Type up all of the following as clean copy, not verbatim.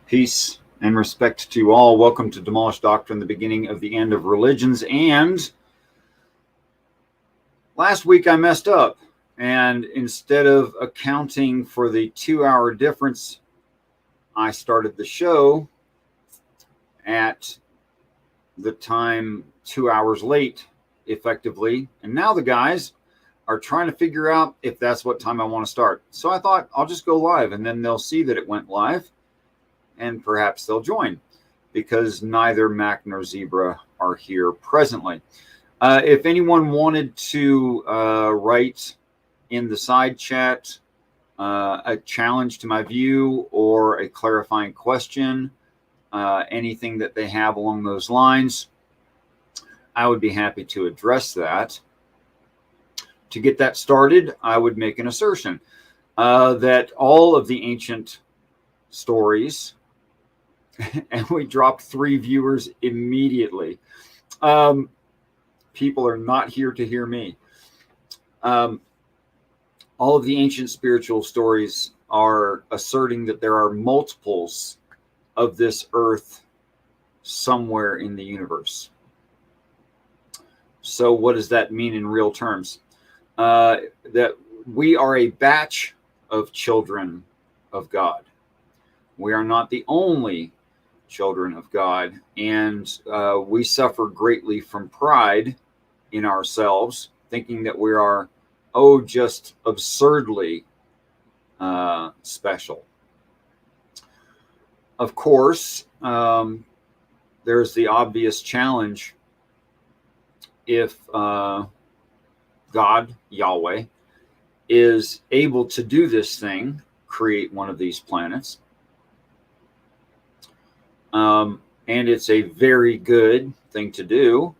Peace and respect to all. Welcome to Demolished Doctrine, the beginning of the end of religions. And last week I messed up. And instead of accounting for the 2-hour difference, I started the show at the time 2 hours late, effectively. And now the guys are trying to figure out if that's what time I want to start. So I thought I'll just go live, and then they'll see that it went live. And perhaps they'll join, because neither Mac nor Zebra are here presently. If anyone wanted to write in the side chat a challenge to my view or a clarifying question, anything that they have along those lines, I would be happy to address that. To get that started, I would make an assertion that all of the ancient stories, and we dropped 3 viewers immediately. People are not here to hear me. All of the ancient spiritual stories are asserting that there are multiples of this earth somewhere in the universe. So what does that mean in real terms? That we are a batch of children of God. We are not the only children of God, and we suffer greatly from pride in ourselves, thinking that we are, just absurdly special. Of course, there's the obvious challenge. If God, Yahweh, is able to do this thing, create one of these planets, and it's a very good thing to do,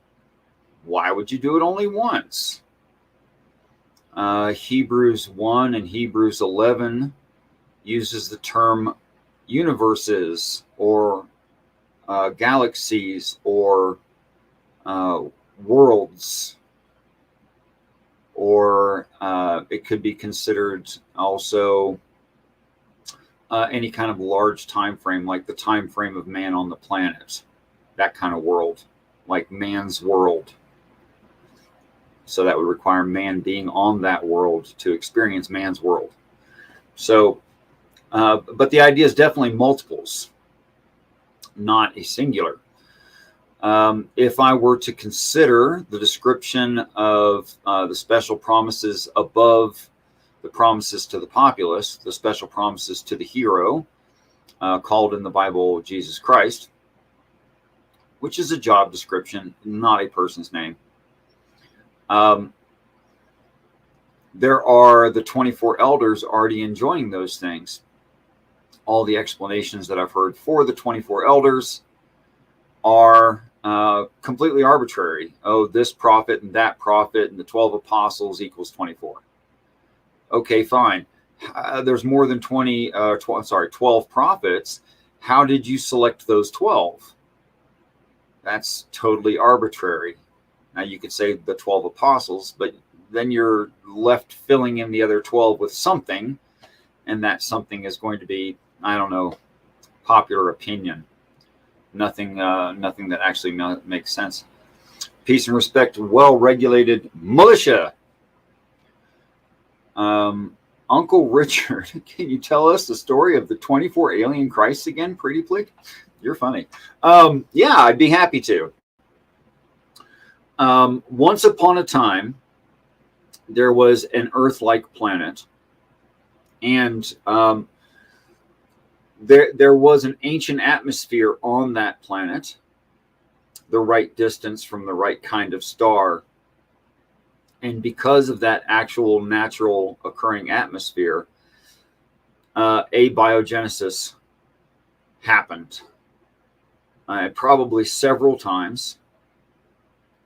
why would you do it only once? Hebrews 1 and Hebrews 11 uses the term universes or galaxies or worlds, or it could be considered also any kind of large time frame, like the time frame of man on the planet, that kind of world, like man's world. So that would require man being on that world to experience man's world. So, but the idea is definitely multiples, not a singular. If I were to consider the description of the special promises above the promises to the populace, the special promises to the hero, called in the Bible Jesus Christ, which is a job description, not a person's name. There are the 24 elders already enjoying those things. All the explanations that I've heard for the 24 elders are completely arbitrary. This prophet and that prophet and the 12 apostles equals 24. Okay, fine. There's more than 12 prophets. How did you select those 12? That's totally arbitrary. Now you could say the 12 apostles, but then you're left filling in the other 12 with something, and that something is going to be, I don't know, popular opinion. Nothing that actually makes sense. Peace and respect to well-regulated militia. Uncle Richard, can you tell us the story of the 24 alien Christs again, pretty please? You're funny. Yeah, I'd be happy to. Once upon a time, there was an Earth-like planet, and there was an ancient atmosphere on that planet, the right distance from the right kind of star. And because of that actual natural occurring atmosphere, abiogenesis happened, probably several times,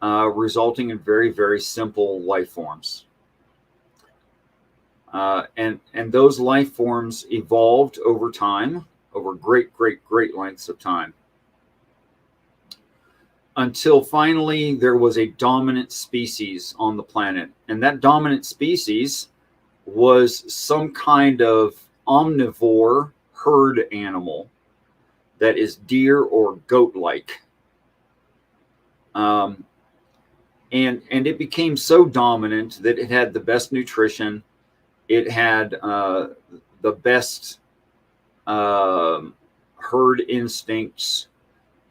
resulting in very, very simple life forms. And those life forms evolved over time, over great lengths of time, until finally there was a dominant species on the planet. And that dominant species was some kind of omnivore herd animal that is deer or goat-like. And it became so dominant that it had the best nutrition. It had the best herd instincts.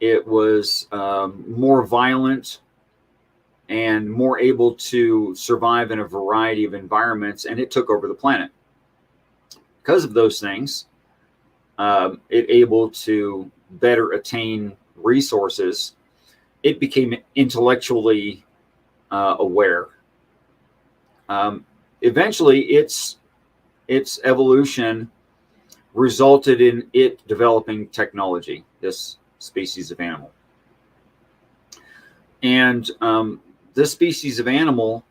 It was more violent and more able to survive in a variety of environments, and it took over the planet. Because of those things, it able to better attain resources. It became intellectually aware. Eventually, its evolution resulted in it developing technology, this species of animal. And this species of animal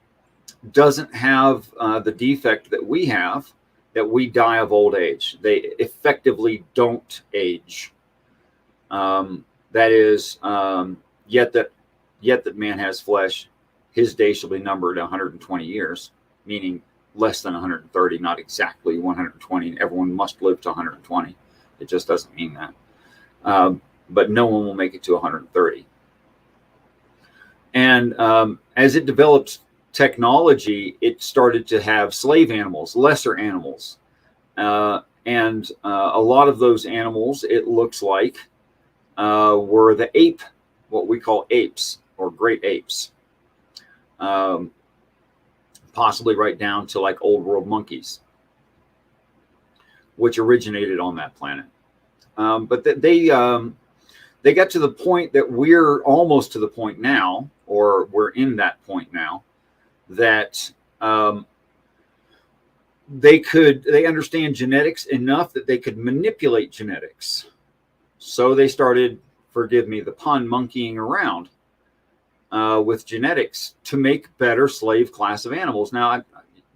doesn't have the defect that we have, that we die of old age. They effectively don't age. That is, yet that man has flesh, his day shall be numbered 120 years, meaning less than 130, not exactly 120. Everyone must live to 120. It just doesn't mean that. But no one will make it to 130. And as it developed technology, it started to have slave animals, lesser animals. And a lot of those animals, it looks like, were the ape, what we call apes or great apes. Possibly right down to like old world monkeys, which originated on that planet. But they got to the point that we're almost to the point now, or we're in that point now, that they understand genetics enough that they could manipulate genetics. So they started, forgive me the pun, monkeying around with genetics to make better slave class of animals. Now,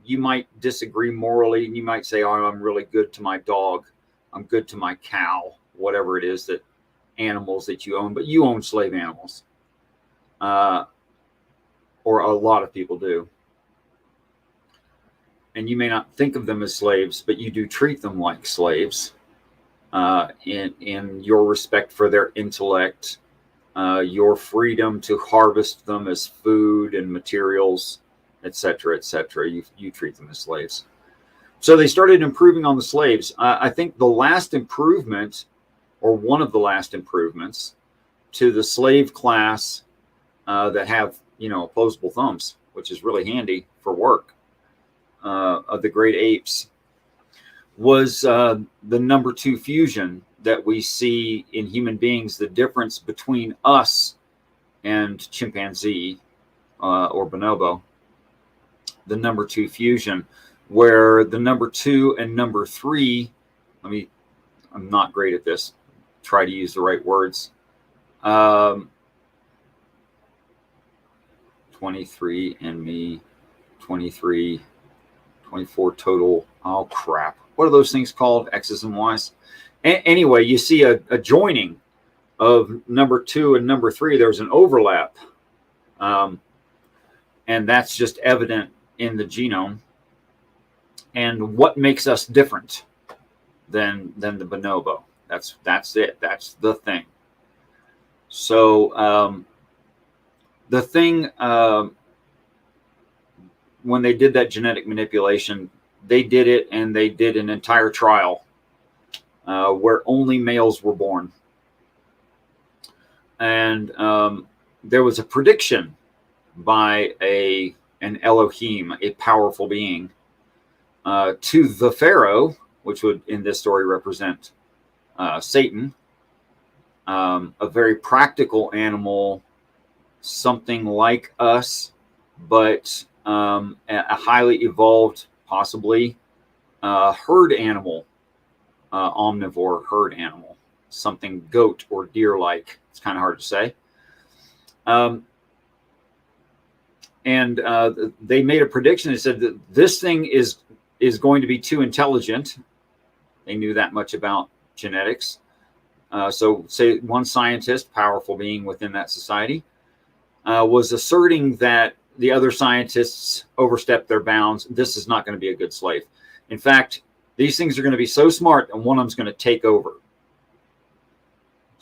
you might disagree morally, and you might say, oh, I'm really good to my dog, I'm good to my cow, whatever it is, that animals that you own, but you own slave animals. Or a lot of people do. And you may not think of them as slaves, but you do treat them like slaves in your respect for their intellect, your freedom to harvest them as food and materials, etc., etc. You treat them as slaves. So they started improving on the slaves. I think the last improvement, or one of the last improvements, to the slave class that have, opposable thumbs, which is really handy for work, of the great apes, was the number 2 fusion that we see in human beings. The difference between us and chimpanzee or bonobo, the number 2 fusion, where the number 2 and number 3, I'm not great at this, try to use the right words, 23 and me, 23, 24 total. Oh crap, what are those things called, X's and Y's? Anyway, you see a joining of number 2 and number 3. There's an overlap, and that's just evident in the genome. And what makes us different than the bonobo? That's it. That's the thing. So the thing, when they did that genetic manipulation, they did it, and they did an entire trial where only males were born. And there was a prediction by an Elohim, a powerful being, to the Pharaoh, which would in this story represent Satan, a very practical animal, something like us, but a highly evolved, possibly herd animal, omnivore herd animal, something goat or deer-like. It's kind of hard to say. And they made a prediction. They said that this thing is going to be too intelligent. They knew that much about genetics. So say one scientist, powerful being within that society, was asserting that the other scientists overstepped their bounds. This is not going to be a good slave. In fact, these things are going to be so smart, and one of them's going to take over.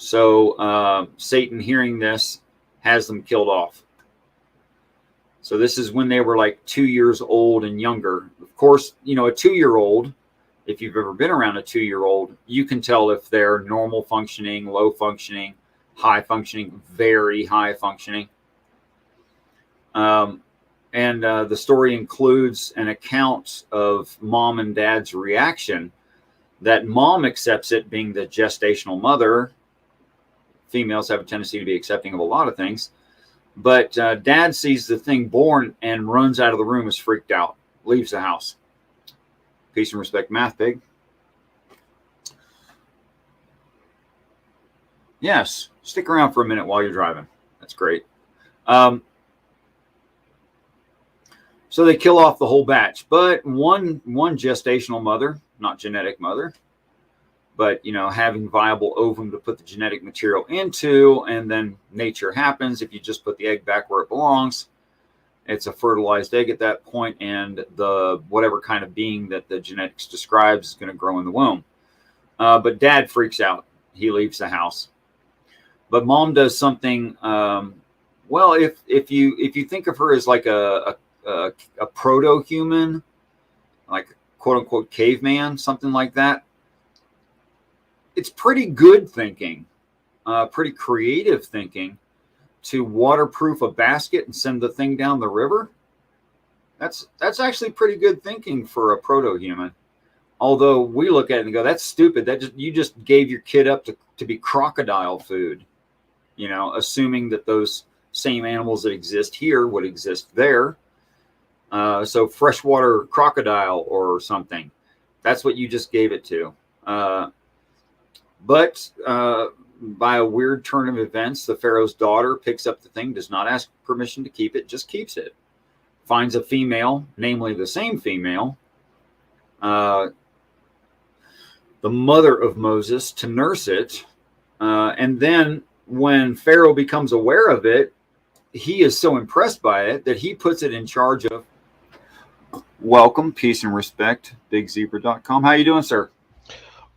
So Satan, hearing this, has them killed off. So this is when they were like 2 years old and younger. Of course, a 2-year-old, if you've ever been around a 2-year-old, you can tell if they're normal functioning, low functioning, high functioning, very high functioning. And the story includes an account of mom and dad's reaction, that mom accepts it, being the gestational mother. Females have a tendency to be accepting of a lot of things. But dad sees the thing born and runs out of the room, is freaked out, leaves the house. Peace and respect, Math Pig. Yes, stick around for a minute while you're driving. That's great. So they kill off the whole batch. But one gestational mother, not genetic mother, but, having viable ovum to put the genetic material into, and then nature happens. If you just put the egg back where it belongs, it's a fertilized egg at that point, and the whatever kind of being that the genetics describes is going to grow in the womb. But dad freaks out. He leaves the house. But mom does something. Well, if you think of her as like a proto-human, like quote unquote caveman, something like that, it's pretty good thinking, pretty creative thinking, to waterproof a basket and send the thing down the river. That's actually pretty good thinking for a proto-human. Although we look at it and go, that's stupid. You just gave your kid up to be crocodile food, assuming that those same animals that exist here would exist there. So freshwater crocodile or something. That's what you just gave it to. But by a weird turn of events, the Pharaoh's daughter picks up the thing, does not ask permission to keep it, just keeps it. Finds a female, namely the same female, the mother of Moses, to nurse it. And then when Pharaoh becomes aware of it, he is so impressed by it that he puts it in charge of. Welcome, peace and respect, bigzebra.com. How you doing, sir?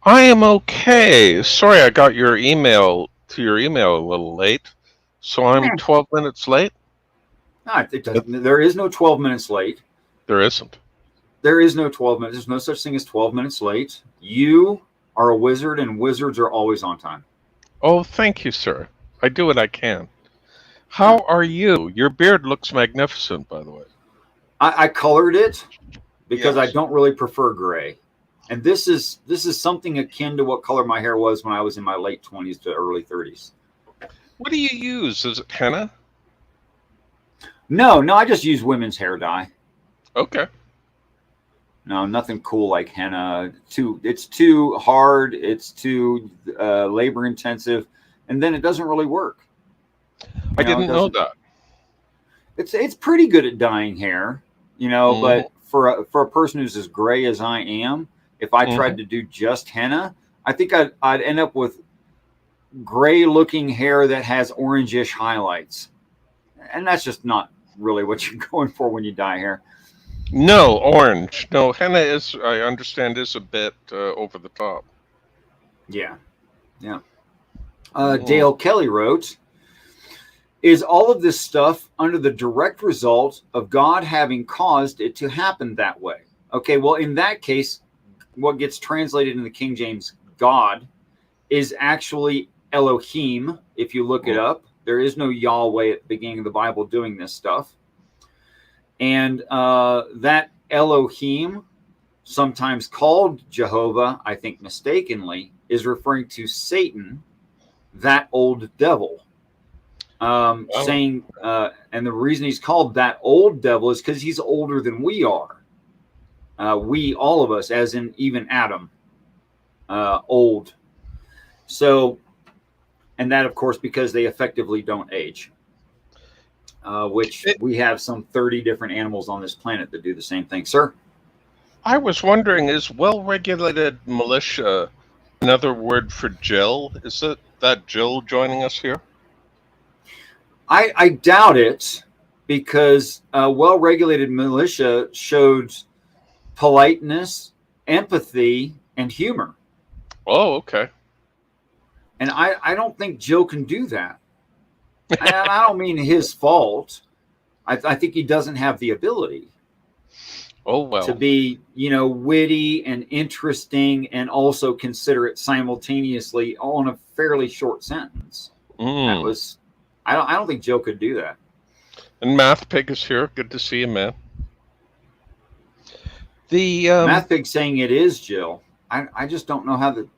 I am okay. Sorry, I got your email a little late, so I'm 12 minutes late. No, there is no 12 minutes late. There isn't. There is no 12 minutes. There's no such thing as 12 minutes late. You are a wizard, and wizards are always on time. Oh, thank you, sir. I do what I can. How are you? Your beard looks magnificent, by the way. I colored it because Yes. I don't really prefer gray. And this is something akin to what color my hair was when I was in my late 20s to early 30s. What do you use? Is it henna? No, I just use women's hair dye. Okay. No, nothing cool like henna. It's too hard. It's too labor intensive, and then it doesn't really work. I didn't know that. It's pretty good at dyeing hair, but for a person who's as gray as I am, if I tried to do just henna, I think I'd end up with gray looking hair that has orangish highlights. And that's just not really what you're going for when you dye hair. No, orange. No, henna is, I understand, is a bit over the top. Yeah. Dale Kelly wrote, is all of this stuff under the direct result of God having caused it to happen that way? Okay, well, in that case, what gets translated in the King James God is actually Elohim. If you look it up, there is no Yahweh at the beginning of the Bible doing this stuff. And that Elohim, sometimes called Jehovah, I think mistakenly, is referring to Satan, that old devil. Saying, and the reason he's called that old devil is because he's older than we are. We, all of us, as in even Adam, old. So, and that, of course, because they effectively don't age, which we have some 30 different animals on this planet that do the same thing. Sir? I was wondering, is well-regulated militia another word for Jill? Is it that Jill joining us here? I doubt it, because well-regulated militia showed politeness, empathy, and humor. Oh, okay. And I don't think Jill can do that. And I don't mean his fault. I think he doesn't have the ability to be, witty and interesting and also considerate simultaneously all in a fairly short sentence. That was, I don't think Jill could do that. And Math Pig is here. Good to see you, man. The Math Pig saying it is Jill. I just don't know how to.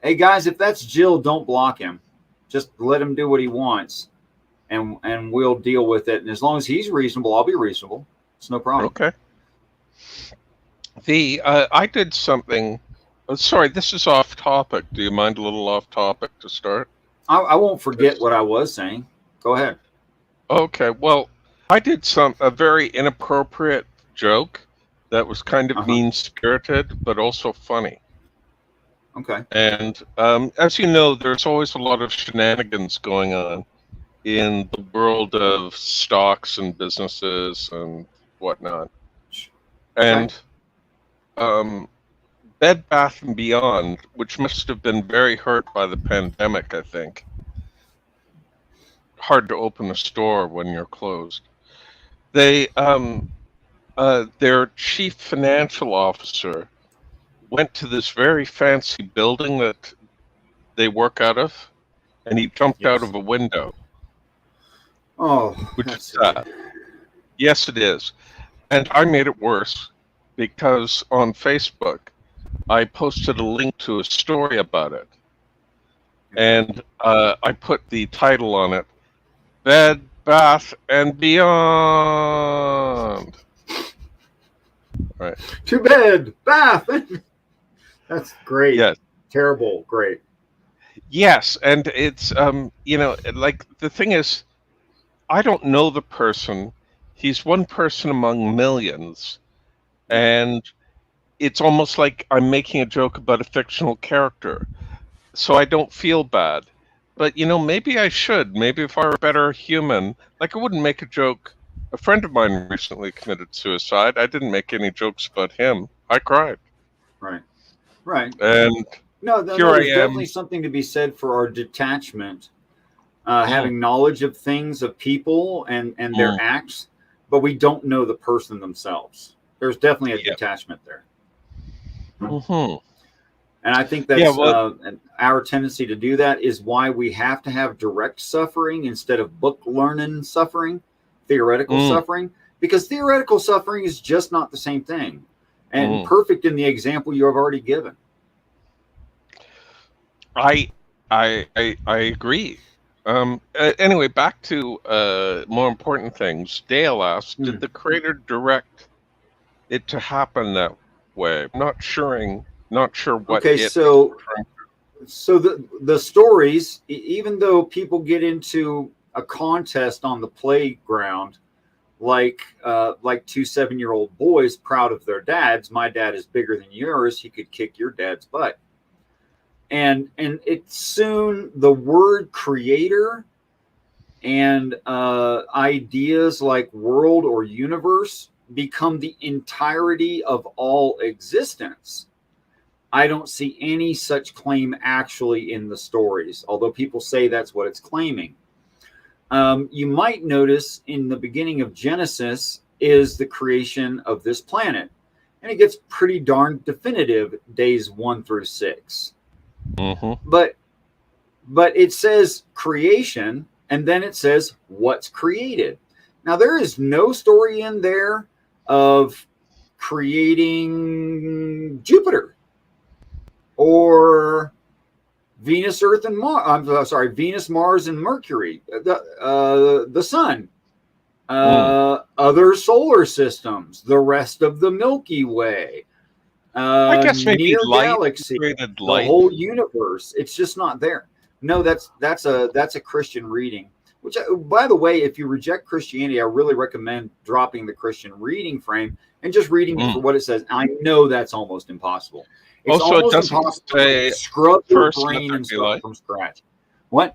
Hey guys, if that's Jill, don't block him. Just let him do what he wants, and we'll deal with it. And as long as he's reasonable, I'll be reasonable. It's no problem. Okay. I did something. Sorry, this is off topic. Do you mind a little off topic to start? I won't forget what I was saying. Go ahead. Okay. Well, I did a very inappropriate joke that was kind of mean-spirited, but also funny. Okay. And as you know, there's always a lot of shenanigans going on in the world of stocks and businesses and whatnot. And Bed Bath & Beyond, which must have been very hurt by the pandemic, I think. Hard to open a store when you're closed. They, their chief financial officer went to this very fancy building that they work out of, and he jumped out of a window. Oh, which is sad. Yes, it is. And I made it worse because on Facebook, I posted a link to a story about it. And I put the title on it, Bed, Bath, and Beyond. Right. To bed, bath. That's great. Yes. Terrible. Great. Yes. And it's, like the thing is, I don't know the person. He's one person among millions. And it's almost like I'm making a joke about a fictional character. So I don't feel bad. But, maybe I should. Maybe if I were a better human, like I wouldn't make a joke. A friend of mine recently committed suicide. I didn't make any jokes about him. I cried. Right. And no, here there's I am. definitely something to be said for our detachment, having knowledge of things, of people, and their acts, but we don't know the person themselves. There's definitely a detachment there. Mm-hmm. And I think that's our tendency to do that is why we have to have direct suffering instead of book learning suffering, theoretical suffering, because theoretical suffering is just not the same thing. And perfect in the example you have already given. I agree. Anyway, back to more important things. Dale asked, did the creator direct it to happen that way? I'm not sure what. Okay, so the stories, even though people get into a contest on the playground, like 2 7-year-old boys proud of their dads. My dad is bigger than yours. He could kick your dad's butt. And it's soon the word creator and ideas like world or universe become the entirety of all existence. I don't see any such claim actually in the stories, although people say that's what it's claiming. You might notice in the beginning of Genesis is the creation of this planet. And it gets pretty darn definitive days 1 through 6. Mm-hmm. But it says creation, and then it says what's created. Now, there is no story in there of creating Jupiter or Venus, Earth, and Mars. Venus, Mars, and Mercury, the Sun, other solar systems, the rest of the Milky Way, I guess maybe near light, galaxy, the whole universe. It's just not there. No, that's a Christian reading. Which, by the way, if you reject Christianity, I really recommend dropping the Christian reading frame and just reading it for what it says. I know that's almost impossible. It's also, almost it doesn't impossible say to scrub your first brain and start light from scratch. What?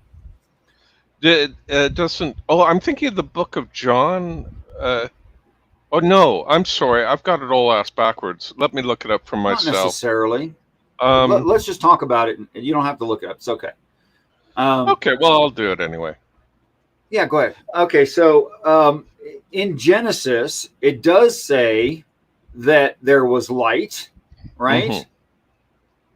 It doesn't. Oh, I'm thinking of the Book of John. Oh no, I'm sorry. I've got it all asked backwards. Let me look it up for myself. Not necessarily. Let's just talk about it. You don't have to look it up. It's okay. Okay, well, I'll do it anyway. Yeah, go ahead. Okay, so in Genesis, it does say that there was light, Hmm. right?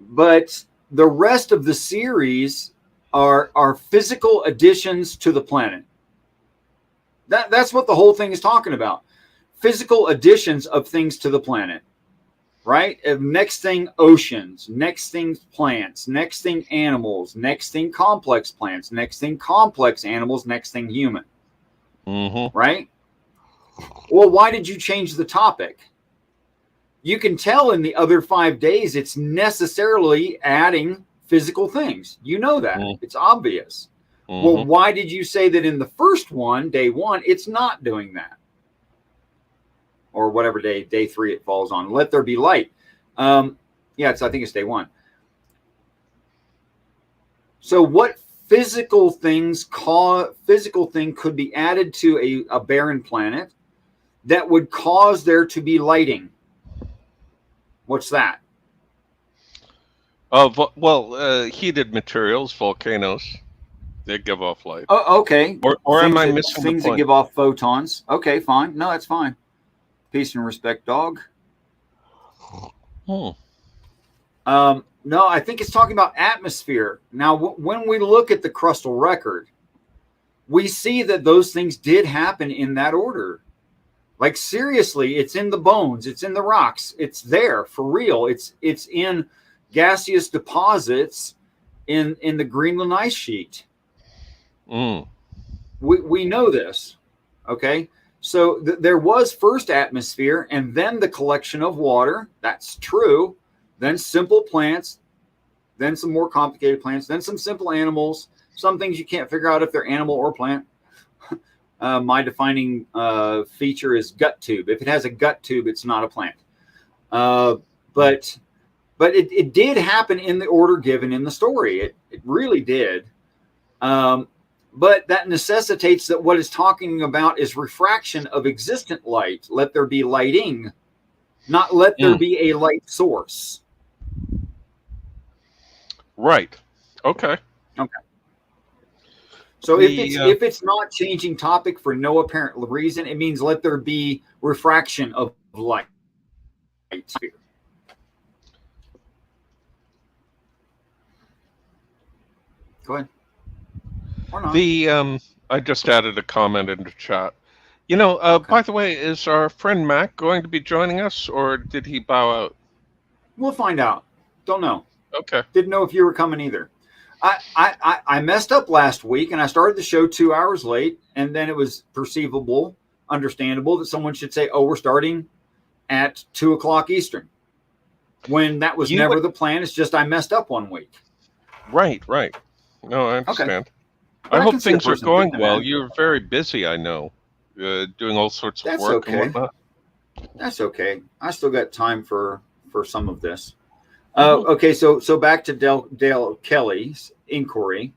But the rest of the series are physical additions to the planet. That's what the whole thing is talking about. Physical additions of things to the planet, right? Next thing, oceans. Next thing, plants. Next thing, animals. Next thing, complex plants. Next thing, complex animals. Next thing, human. Hmm. Right? Well, why did you change the topic? You can tell in the other 5 days it's necessarily adding physical things. You know that. It's obvious. Well, Hmm. why did you say that in the first one, day one, it's not doing that? Or whatever day three it falls on. Let there be light. Yeah, I think it's day one. So what physical thing could be added to a barren planet that would cause there to be lighting? What's that? Heated materials, volcanoes, they give off light. Oh, okay. Or am I missing the Things that point? give off photons. Okay, fine. No, that's fine. Peace and respect, dog. Hmm. No, I think it's talking about atmosphere. Now, when we look at the crustal record, we see that those things did happen in that order. Like seriously, it's in the bones, it's in the rocks, it's there for real. It's in gaseous deposits in the Greenland ice sheet. Mm. We know this. Okay. So there was first atmosphere and then the collection of water. That's true. Then simple plants, then some more complicated plants, then some simple animals, some things you can't figure out if they're animal or plant. My defining feature is gut tube. If it has a gut tube, it's not a plant. But it did happen in the order given in the story. It really did. But that necessitates that what it's talking about is refraction of existent light. Let there be lighting, not let there Mm. be a light source. Right. Okay. Okay. So The if it's not changing topic for no apparent reason, it means let there be refraction of light. Go ahead. Or not. I just added a comment into chat. Okay. By the way, is our friend Mac going to be joining us, or did he bow out? We'll find out. Don't know. Okay. Didn't know if you were coming either. I messed up last week and I started the show 2 hours late, and then it was perceivable, understandable that someone should say, "Oh, we're starting at 2 o'clock Eastern," when that was You never would, the plan. It's just I messed up 1 week. right, right. No, I Okay, understand. but I I can hope see a things are person going thinking well. that. You're very busy, I know, doing all sorts of That's work and okay. whatnot. That's okay. I still got time for some of this. Hmm. Okay, so back to Dale Kelly's inquiry.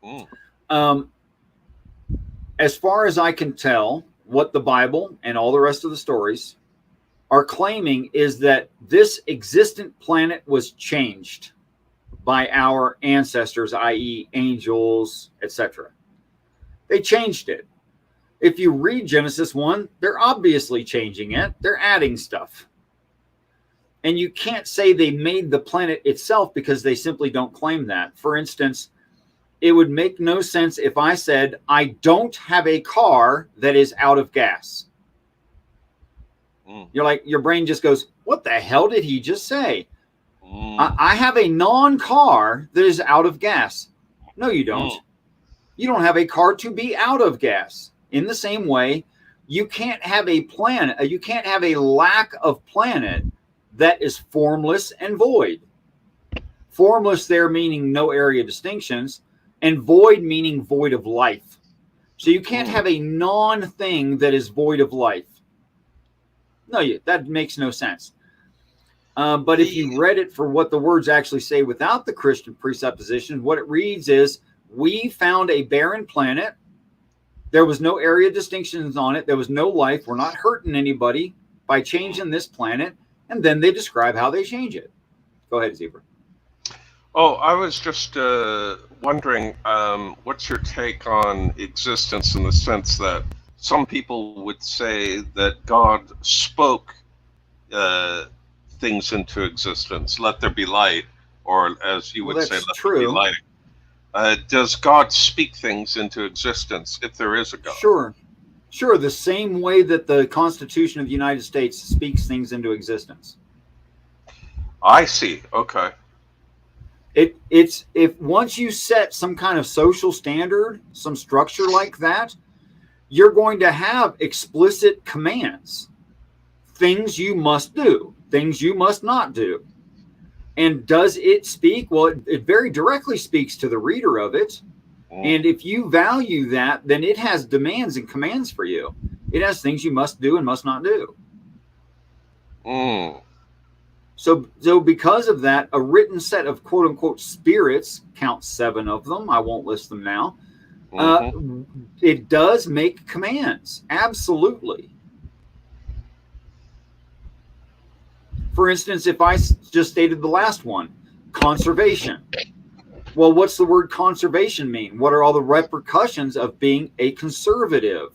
Mm. Um, as far as I can tell, what the Bible and all the rest of the stories are claiming is that this existent planet was changed by our ancestors, i.e., angels, etc. They changed it. If you read Genesis 1, they're obviously changing it, they're adding stuff. And you can't say they made the planet itself because they simply don't claim that. For instance, it would make no sense if I said, I don't have a car that is out of gas. Mm. You're like, your brain just goes, what the hell did he just say? Mm. I have a non-car that is out of gas. No, you don't. Mm. You don't have a car to be out of gas. In the same way, you can't have a planet, you can't have a lack of planet that is formless and void. Formless there meaning no area distinctions, and void meaning void of life. So you can't Mm. have a non-thing that is void of life. No, that makes no sense. But if The you read it for what the words actually say without the Christian presupposition, what it reads is, we found a barren planet. There was no area distinctions on it. There was no life. We're not hurting anybody by changing this planet. And then they describe how they change it. Go ahead, Zebra. Oh, I was just wondering, what's your take on existence in the sense that some people would say that God spoke uh, things into existence, let there be light, or as you Well, would say, that's let there be true. light. Does God speak things into existence if there is a God? Sure. Sure. The same way that the Constitution of the United States speaks things into existence. I see. Okay. It's if once you set some kind of social standard, some structure like that, you're going to have explicit commands, things you must do, things you must not do. And does it speak? Well, it very directly speaks to the reader of it. Mm. And if you value that, then it has demands and commands for you. It has things you must do and must not do. Mm. So because of that, a written set of quote unquote spirits, count 7 of them, I won't list them now, Mm-hmm. it does make commands. Absolutely. For instance, if I just stated the last one, conservation. Well, what's the word conservation mean? What are all the repercussions of being a conservative?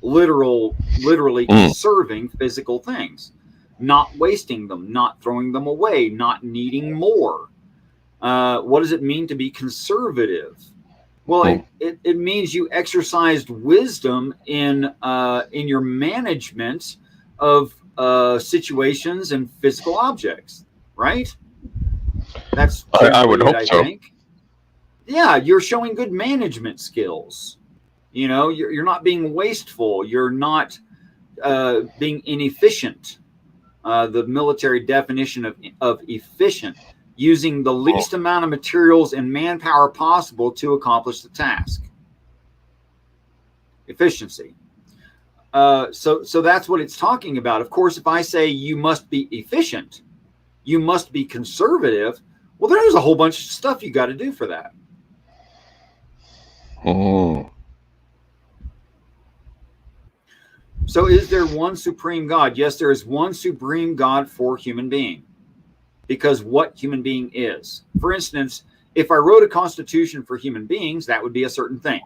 Literally conserving physical things, not wasting them, not throwing them away, not needing more. What does it mean to be conservative? Well, it means you exercised wisdom in your management of situations and physical objects, right? That's I would generally it, hope I so. think. Yeah, you're showing good management skills. You know, you're not being wasteful. You're not being inefficient. The military definition of efficient, using the least amount of materials and manpower possible to accomplish the task. Efficiency. So that's what it's talking about. Of course, if I say you must be efficient, you must be conservative, well, there's a whole bunch of stuff you got to do for that. Mm. So is there one supreme God? Yes, there is one supreme God for human being, because what human being is. For instance, if I wrote a constitution for human beings, that would be a certain thing.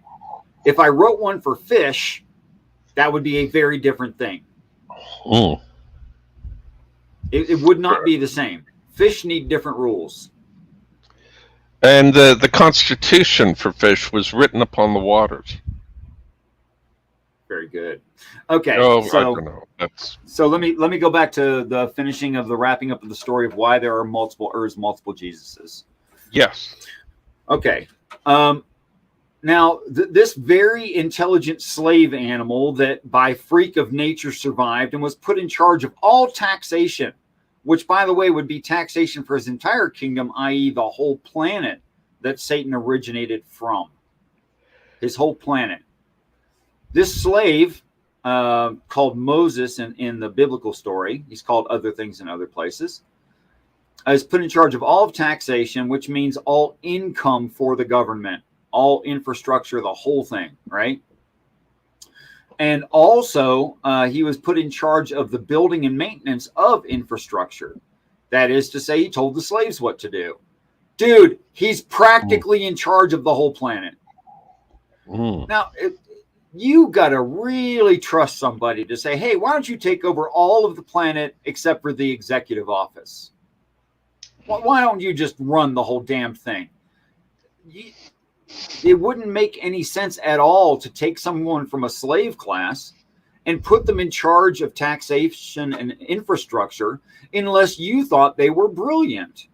If I wrote one for fish, that would be a very different thing. Mm. It would not be the same. Fish need different rules. And the Constitution for fish was written upon the waters. Very good. Okay, Oh, I so don't know. That's let me go back to the finishing of the wrapping up of the story of why there are multiple Earths, multiple Jesuses. yes. Okay. Now, this very intelligent slave animal that by freak of nature survived and was put in charge of all taxation, which, by the way, would be taxation for his entire kingdom, i.e., the whole planet that Satan originated from. His whole planet. This slave, called Moses in the biblical story, he's called other things in other places, is put in charge of all of taxation, which means all income for the government, all infrastructure, the whole thing, right? And also, he was put in charge of the building and maintenance of infrastructure. That is to say, he told the slaves what to do. Dude, he's practically in charge of the whole planet. Mm. Now, you got to really trust somebody to say, hey, why don't you take over all of the planet except for the executive office? Why don't you just run the whole damn thing? It wouldn't make any sense at all to take someone from a slave class and put them in charge of taxation and infrastructure unless you thought they were brilliant.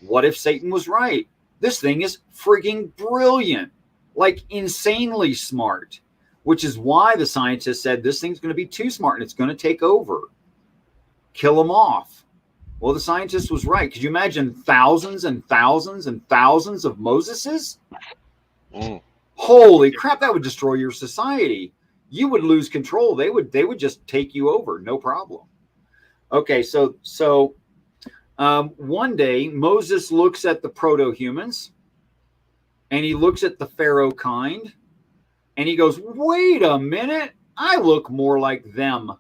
What if Satan was right? This thing is frigging brilliant, like insanely smart, which is why the scientists said this thing's going to be too smart and it's going to take over, kill them off. Well, the scientist was right. Could you imagine thousands and thousands and thousands of Moseses? Mm. Holy crap, that would destroy your society. You would lose control. They would just take you over, no problem. Okay, so one day Moses looks at the proto-humans and he looks at the pharaoh kind and he goes, wait a minute, I look more like them.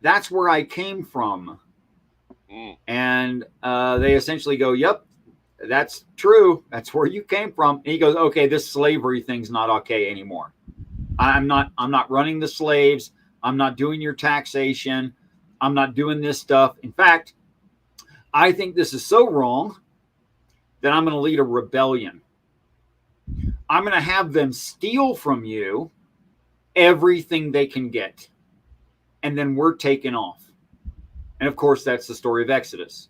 That's where I came from. And they essentially go, yep, that's true. That's where you came from. And he goes, okay, this slavery thing's not okay anymore. I'm not running the slaves. I'm not doing your taxation. I'm not doing this stuff. In fact, I think this is so wrong that I'm going to lead a rebellion. I'm going to have them steal from you everything they can get. And then we're taken off. And of course, that's the story of Exodus.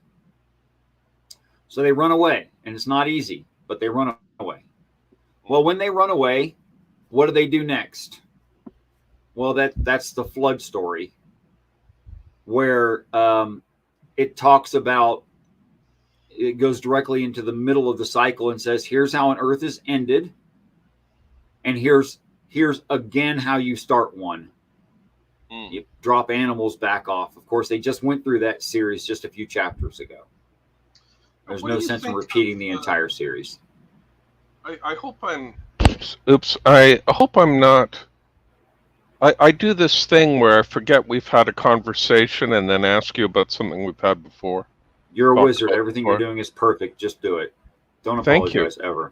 So they run away, and it's not easy, but they run away. Well, when they run away, what do they do next? Well, that's the flood story, where it talks about, it goes directly into the middle of the cycle and says, here's how an earth is ended, and here's again how you start one. You drop animals back off. Of course, they just went through that series just a few chapters ago. There's no sense in repeating the entire series. I hope I'm. Oops. I hope I'm not. I do this thing where I forget we've had a conversation and then ask you about something we've had before. You're a wizard. Everything you're doing is perfect. Just do it. Don't apologize ever.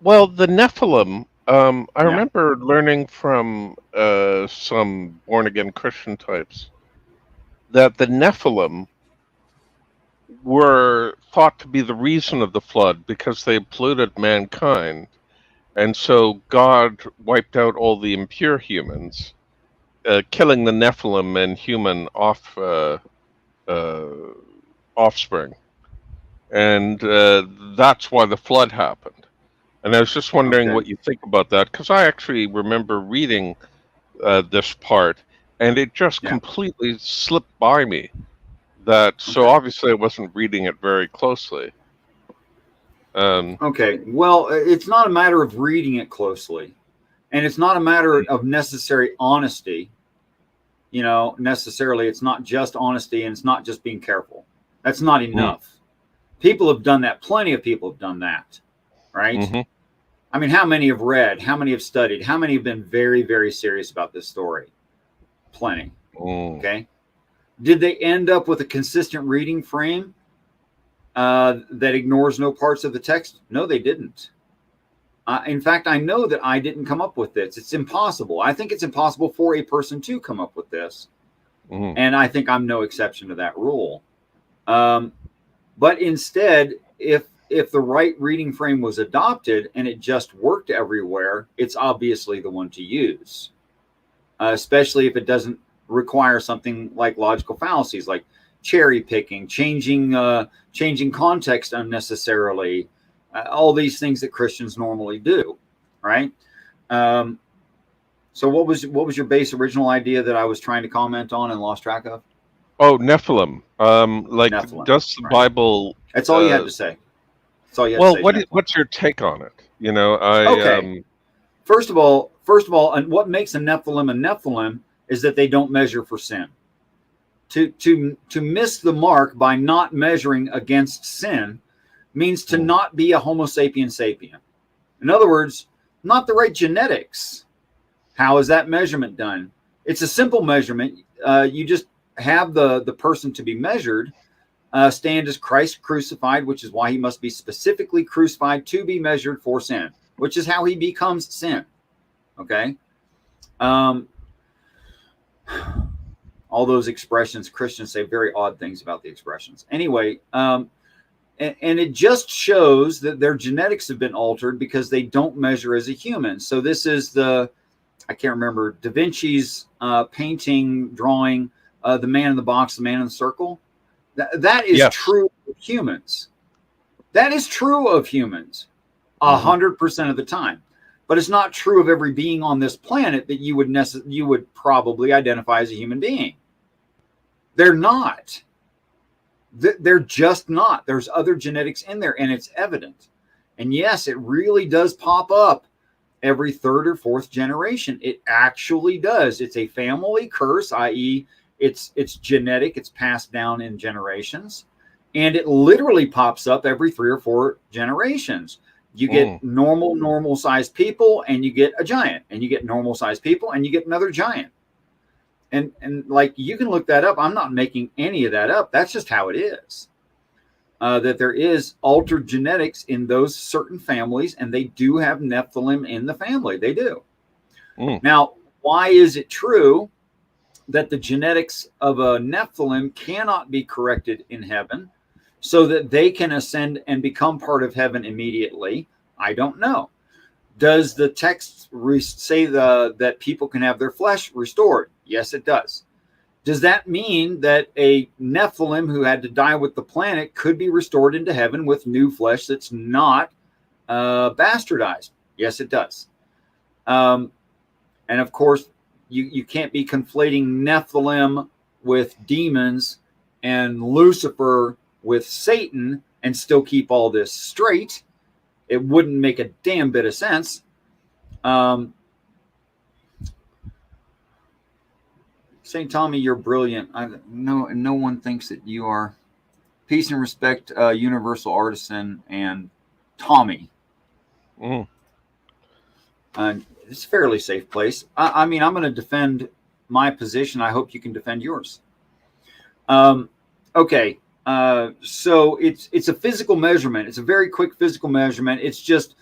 Well, the Nephilim. I remember learning from some born-again Christian types that the Nephilim were thought to be the reason of the flood because they polluted mankind. And so God wiped out all the impure humans, killing the Nephilim and human offspring. And that's why the flood happened. And I was just wondering what you think about that, because I actually remember reading this part, and it just completely slipped by me. So obviously I wasn't reading it very closely. Okay, well, it's not a matter of reading it closely, and it's not a matter of necessary honesty. Necessarily, it's not just honesty, and it's not just being careful. That's not enough. People have done that. Plenty of people have done that, right? Mm-hmm. I mean, how many have read? How many have studied? How many have been very, very serious about this story? Plenty. Okay. Did they end up with a consistent reading frame that ignores no parts of the text? No, they didn't. In fact, I know that I didn't come up with this. It's impossible. I think it's impossible for a person to come up with this. Mm-hmm. And I think I'm no exception to that rule. But instead, if the right reading frame was adopted and it just worked everywhere, it's obviously the one to use, especially if it doesn't require something like logical fallacies, like cherry picking, changing context unnecessarily, all these things that Christians normally do, right? So what was your base original idea that I was trying to comment on and lost track of? Oh, Nephilim. Nephilim, does the Bible? That's all you had to say. That's all you had to say. What's your take on it? Okay. First of all, and what makes a Nephilim is that they don't measure for sin. To miss the mark by not measuring against sin means to not be a Homo sapien sapien. In other words, not the right genetics. How is that measurement done? It's a simple measurement. You just have the person to be measured stand as Christ crucified, which is why he must be specifically crucified to be measured for sin, which is how he becomes sin. Okay? All those expressions, Christians say very odd things about the expressions. Anyway, and it just shows that their genetics have been altered because they don't measure as a human. So this is I can't remember, Da Vinci's painting, drawing, the man in the box, the man in the circle. That is true of humans. That is true of humans 100% of the time. But it's not true of every being on this planet that you would probably identify as a human being. They're not. They're just not. There's other genetics in there, and it's evident. And yes, it really does pop up every third or fourth generation. It actually does. It's a family curse, i.e., it's genetic. It's passed down in generations, and it literally pops up every 3 or 4 generations. You get normal sized people, and you get a giant, and you get normal sized people, and you get another giant. And like, you can look that up. I'm not making any of that up. That's just how it is. That there is altered genetics in those certain families, and they do have Nephilim in the family. They do. Mm. Now, why is it true that the genetics of a Nephilim cannot be corrected in heaven so that they can ascend and become part of heaven immediately? I don't know. Does the text say that people can have their flesh restored? Yes, it does. Does that mean that a Nephilim who had to die with the planet could be restored into heaven with new flesh that's not bastardized? Yes, it does. And of course, you can't be conflating Nephilim with demons and Lucifer with Satan and still keep all this straight. It wouldn't make a damn bit of sense. St. Tommy, you're brilliant. No one thinks that you are. Peace and respect, Universal Artisan and Tommy. Mm. It's a fairly safe place. I mean, I'm going to defend my position. I hope you can defend yours. Okay. So it's a physical measurement. It's a very quick physical measurement. It's just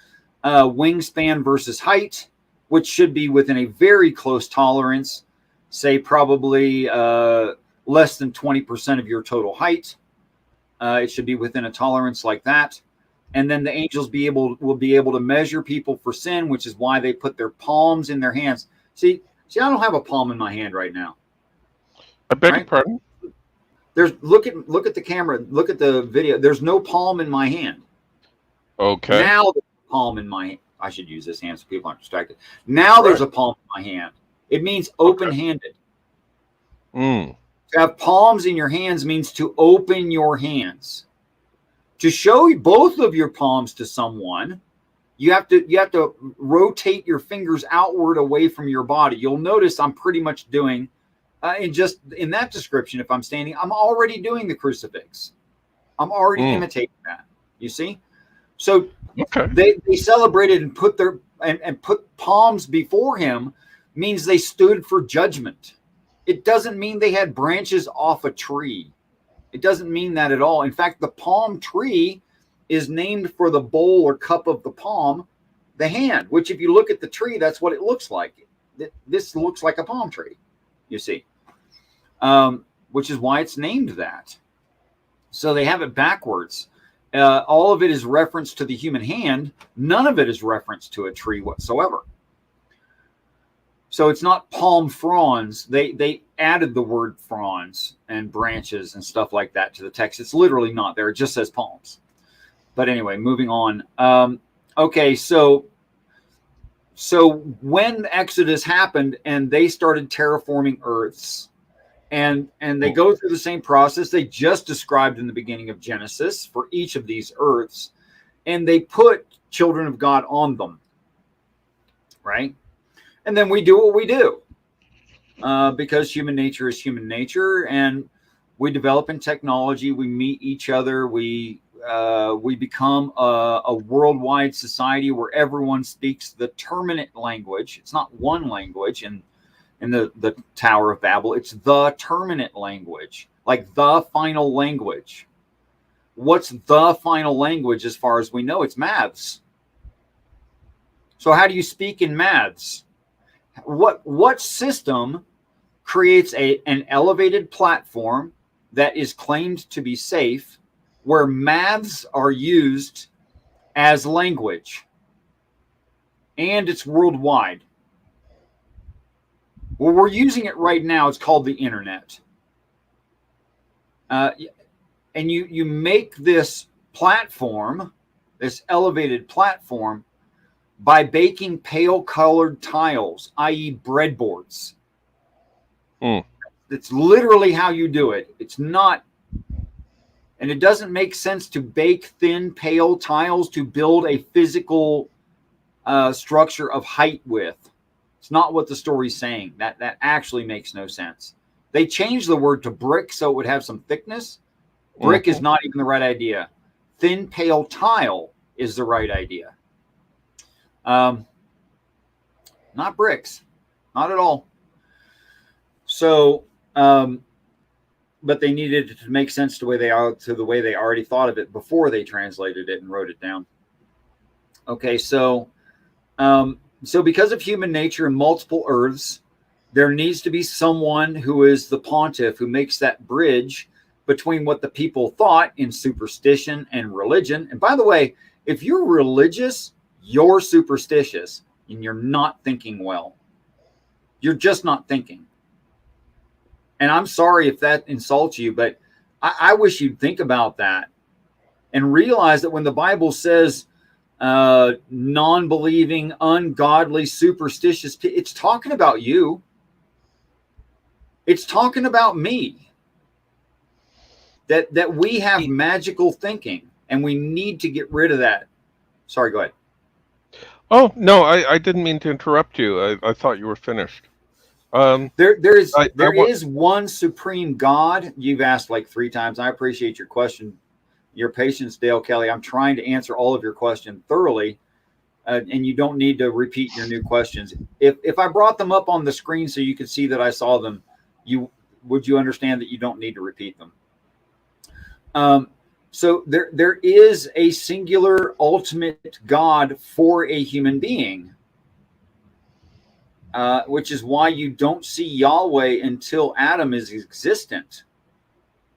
wingspan versus height, which should be within a very close tolerance. Say probably less than 20% of your total height. It should be within a tolerance like that. And then the angels will be able to measure people for sin, which is why they put their palms in their hands. See, I don't have a palm in my hand right now. I beg your pardon? Look at the camera, look at the video. There's no palm in my hand. Okay. Now there's a palm in my hand. I should use this hand so people aren't distracted. Now there's a palm in my hand. It means open-handed. Mm. To have palms in your hands means to open your hands. To show both of your palms to someone, you have to rotate your fingers outward away from your body. You'll notice I'm pretty much doing, in that description, if I'm standing, I'm already doing the crucifix. I'm already imitating that. You see? So they celebrated and put put palms before him means they stood for judgment. It doesn't mean they had branches off a tree. It doesn't mean that at all. In fact, the palm tree is named for the bowl or cup of the palm, the hand, which if you look at the tree, that's what it looks like. This looks like a palm tree, you see, which is why it's named that. So they have it backwards. All of it is reference to the human hand. None of it is reference to a tree whatsoever. So it's not palm fronds. They added the word fronds and branches and stuff like that to the text. It's literally not there. It just says palms. But anyway, moving on. Okay, so when the Exodus happened and they started terraforming Earths, and they go through the same process they just described in the beginning of Genesis for each of these Earths, and they put children of God on them, right? And then we do what we do because human nature is human nature, and we develop in technology. We meet each other. We become a worldwide society where everyone speaks the terminate language. It's not one language in the Tower of Babel. It's the terminate language, like the final language. What's the final language as far as we know? It's maths. So how do you speak in maths? What system creates an elevated platform that is claimed to be safe, where maths are used as language, and it's worldwide? Well, we're using it right now. It's called the internet. And you make this platform, this elevated platform, by baking pale colored tiles, i.e. breadboards. It's literally how you do it. It's not, and it doesn't make sense to bake thin pale tiles to build a physical structure of height with. It's not what the story's saying. That actually makes no sense. They changed the word to brick so it would have some thickness. Brick is not even the right idea. Thin pale tile is the right idea. Not bricks, not at all. So, but they needed it to make sense to the way they already thought of it before they translated it and wrote it down. Okay, so because of human nature and multiple Earths, there needs to be someone who is the pontiff who makes that bridge between what the people thought in superstition and religion. And by the way, if you're religious, you're superstitious and you're not thinking well. You're just not thinking. And I'm sorry if that insults you, but I wish you'd think about that and realize that when the Bible says non-believing, ungodly, superstitious, it's talking about you. It's talking about me. That we have magical thinking, and we need to get rid of that. Sorry, go ahead. Oh, no, I didn't mean to interrupt you. I thought you were finished. There is one supreme God. You've asked like 3 times. I appreciate your question, your patience, Dale Kelly. I'm trying to answer all of your questions thoroughly, and you don't need to repeat your new questions. If I brought them up on the screen so you could see that I saw them, would you understand that you don't need to repeat them? So there is a singular ultimate God for a human being, which is why you don't see Yahweh until Adam is existent.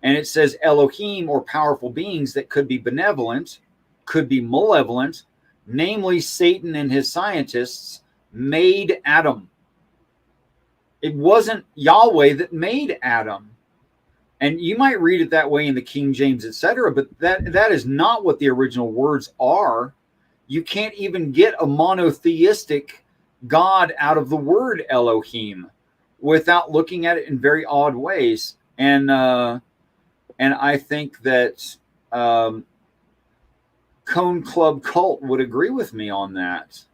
And it says Elohim, or powerful beings that could be benevolent, could be malevolent, namely Satan and his scientists, made Adam. It wasn't Yahweh that made Adam. And you might read it that way in the King James, etc., but that is not what the original words are. You can't even get a monotheistic God out of the word Elohim without looking at it in very odd ways. And I think that Cone Club Cult would agree with me on that.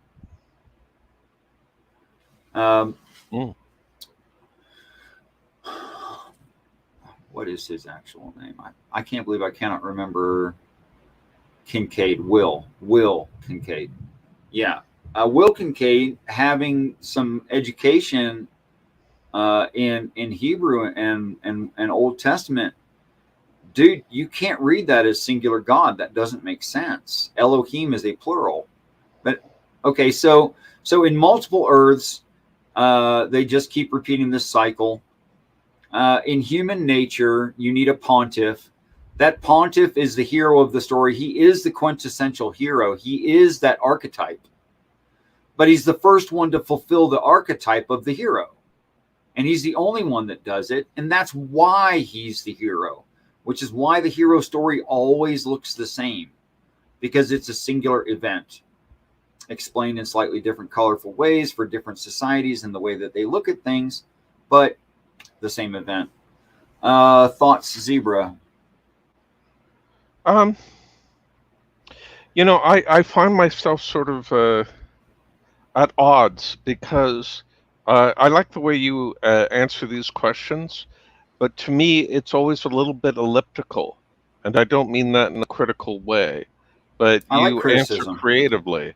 What is his actual name? I can't believe I cannot remember. Kincaid, Will Kincaid. Yeah. Will Kincaid, having some education in Hebrew and Old Testament, dude, you can't read that as singular God. That doesn't make sense. Elohim is a plural. But okay, so in multiple Earths, they just keep repeating this cycle. In human nature, you need a pontiff. That pontiff is the hero of the story. He is the quintessential hero. He is that archetype. But he's the first one to fulfill the archetype of the hero. And he's the only one that does it. And that's why he's the hero, which is why the hero story always looks the same, because it's a singular event explained in slightly different, colorful ways for different societies and the way that they look at things, but the same event. Thoughts, Zebra? I find myself sort of at odds, because I like the way you answer these questions, but to me, it's always a little bit elliptical, and I don't mean that in a critical way, but you answer creatively,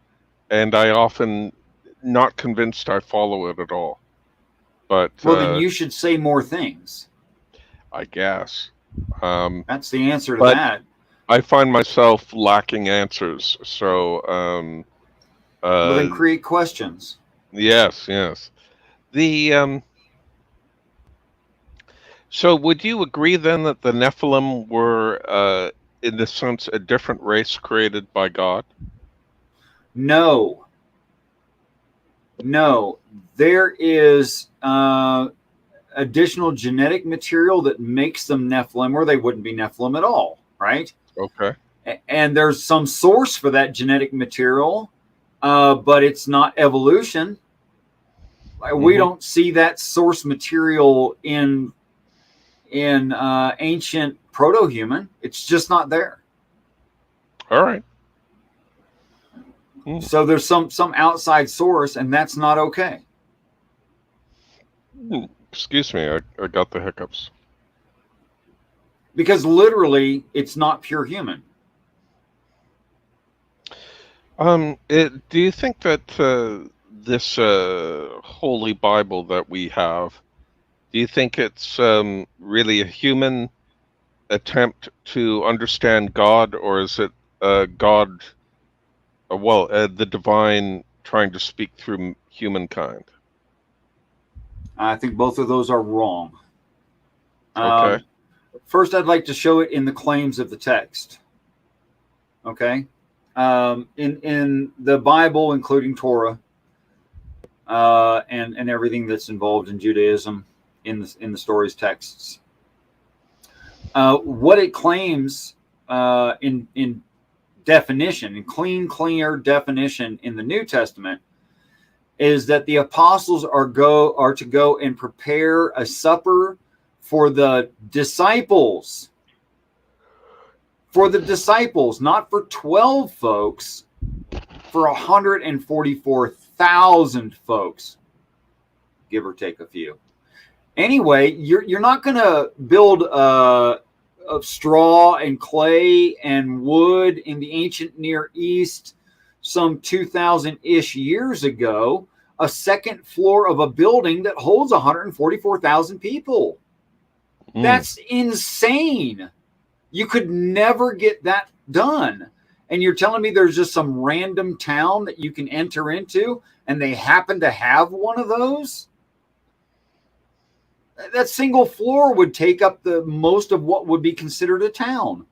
and I often not convinced I follow it at all. But well, then you should say more things, I guess. That's the answer to that. I find myself lacking answers, so well, then create questions. Yes. So would you agree then that the Nephilim were, in this sense, a different race created by God? No. There is additional genetic material that makes them Nephilim, or they wouldn't be Nephilim at all, right? Okay. And there's some source for that genetic material, but it's not evolution. We don't see that source material in ancient proto-human. It's just not there. All right. So there's some outside source, and that's not okay. Excuse me, I got the hiccups. Because literally, it's not pure human. Do you think that this Holy Bible that we have Do you think it's really a human attempt to understand God, or is it God, the divine trying to speak through humankind? I think both of those are wrong. Okay. First, I'd like to show it in the claims of the text. Okay, in the Bible, including Torah, and everything that's involved in Judaism in the stories texts. What it claims in definition, in clear definition in the New Testament, is that the apostles are to go and prepare a supper for the disciples. For the disciples, not for 12 folks, for 144,000 folks, give or take a few. Anyway, you're not going to build of straw and clay and wood in the ancient Near East some 2,000-ish years ago, a second floor of a building that holds 144,000 people. That's insane. You could never get that done. And you're telling me there's just some random town that you can enter into and they happen to have one of those? That single floor would take up the most of what would be considered a town.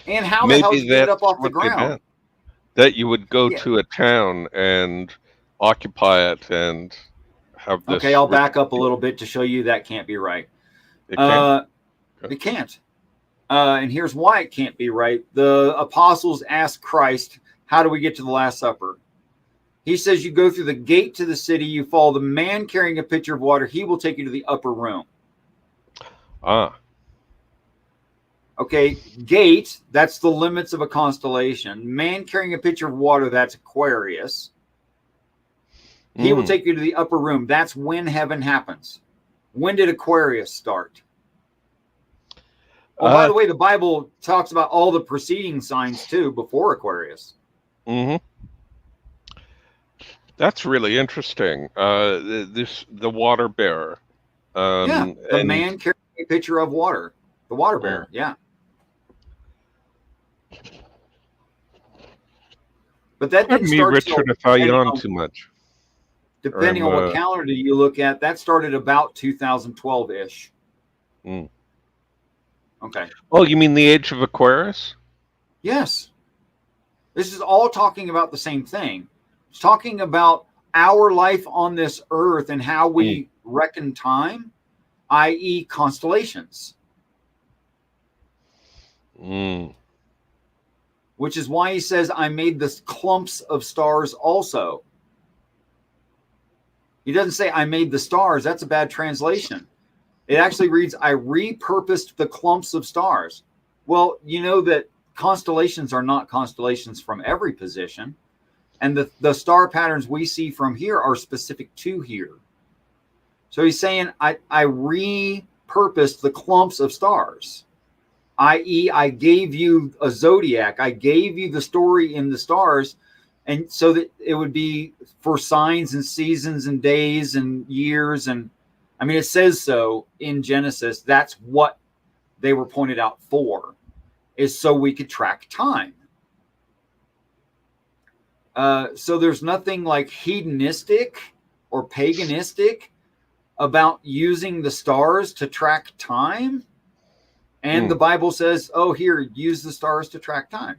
And how the hell did you get it up off the ground? That you would go to a town and occupy it and have this. Okay, I'll back up a little bit to show you that can't be right. It can't. It can't. And here's why it can't be right. The apostles asked Christ, how do we get to the Last Supper? He says, you go through the gate to the city, you follow the man carrying a pitcher of water, he will take you to the upper room. Okay, gate, that's the limits of a constellation. Man carrying a pitcher of water, that's Aquarius. He will take you to the upper room. That's when heaven happens. When did Aquarius start? Oh, by the way, the Bible talks about all the preceding signs too before Aquarius. That's really interesting. The water bearer. The man carrying a pitcher of water. The water bearer, yeah. But that didn't start. Richard, if I yawn too much. Depending on what calendar you look at, that started about 2012-ish. Okay. Oh, you mean the age of Aquarius? Yes. This is all talking about the same thing. It's talking about our life on this earth and how we reckon time, i.e. constellations. Which is why he says, I made the clumps of stars also. He doesn't say, I made the stars. That's a bad translation. It actually reads, I repurposed the clumps of stars. Well, you know that constellations are not constellations from every position. And the star patterns we see from here are specific to here. So he's saying, I repurposed the clumps of stars, i.e. I gave you a zodiac. I gave you the story in the stars, and so that it would be for signs and seasons and days and years. And I mean, it says so in Genesis. That's what they were pointed out for, is so we could track time. So there's nothing like hedonistic or paganistic about using the stars to track time. And the Bible says, oh, here, use the stars to track time.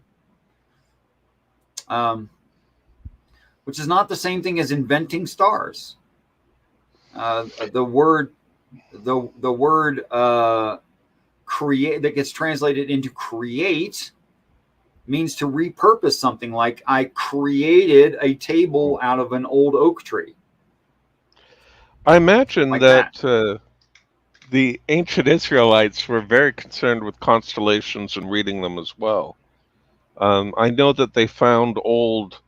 Which is not the same thing as inventing stars. The word create that gets translated into create means to repurpose something, like I created a table out of an old oak tree. I imagine that the ancient Israelites were very concerned with constellations and reading them as well. I know that they found old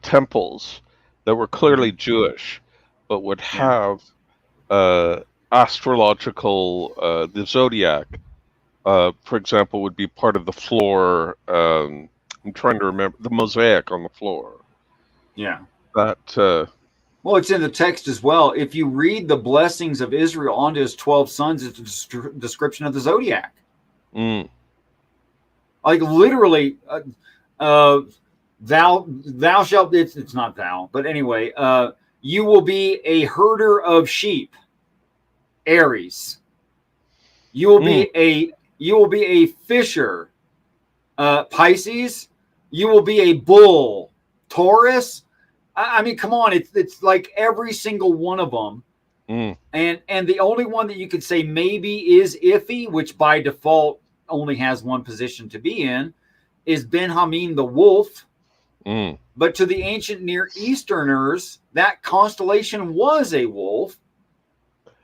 temples that were clearly Jewish, but would have astrological, the zodiac, for example, would be part of the floor. I'm trying to remember the mosaic on the floor. Yeah. That Well, it's in the text as well. If you read the blessings of Israel onto his 12 sons, it's a description of the zodiac. Mm. Like literally, uh, thou shalt. It's not thou, but anyway, you will be a herder of sheep, Aries. You will Mm. be a fisher, Pisces. You will be a bull, Taurus. I mean, come on, it's like every single one of them. Mm. And the only one that you could say maybe is iffy, which by default only has one position to be in, is Ben-Hameen the wolf. Mm. But to the ancient Near Easterners, that constellation was a wolf.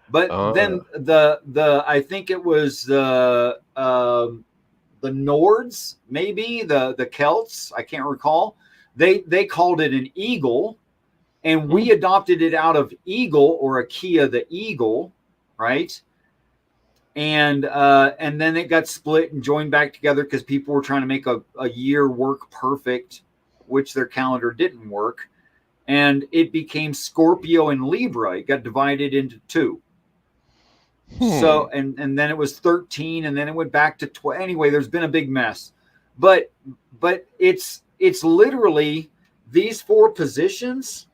But then the I think it was the Nords, maybe the Celts, I can't recall. They called it an eagle, and we adopted it out of eagle, or Achaia the eagle, right? And then it got split and joined back together because people were trying to make a year work perfect, which their calendar didn't work, and it became Scorpio and Libra. It got divided into two. So and then it was 13, and then it went back to 12. Anyway, there's been a big mess, but it's literally these four positions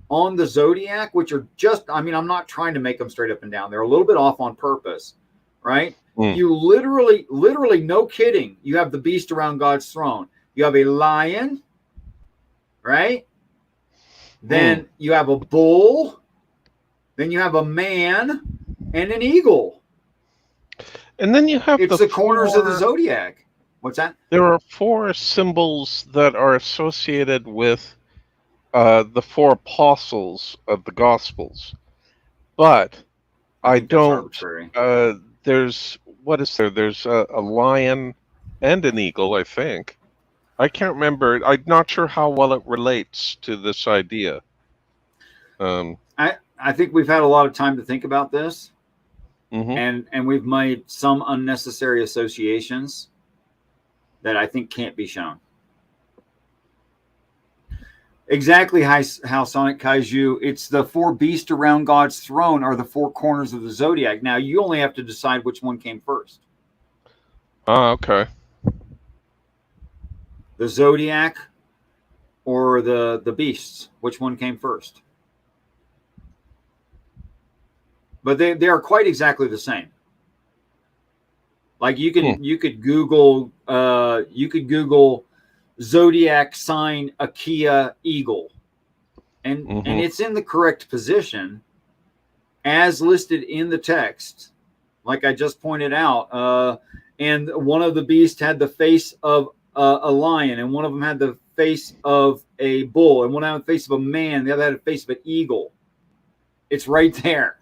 on the zodiac, which are just, I mean, I'm not trying to make them straight up and down. They're a little bit off on purpose, right? Mm. You literally, no kidding. You have the beast around God's throne. You have a lion, right? Then you have a bull. Then you have a man and an eagle. And then you have It's the corners of the zodiac. What's that? There are four symbols that are associated with the four apostles of the Gospels, but I think that's don't. arbitrary. There's what is there? There's a lion and an eagle, I think. I can't remember. I'm not sure how well it relates to this idea. I think we've had a lot of time to think about this, Mm-hmm. and we've made some unnecessary associations that I think can't be shown. Exactly how Sonic Kaiju, it's the four beasts around God's throne are the four corners of the zodiac. Now you only have to decide which one came first. Okay. The zodiac or the beasts. Which one came first? But they are quite exactly the same. Like you could Google zodiac sign Achaia eagle, and it's in the correct position as listed in the text, like I just pointed out. And one of the beasts had the face of a lion, and one of them had the face of a bull, and one had the face of a man, the other had the face of an eagle. It's right there.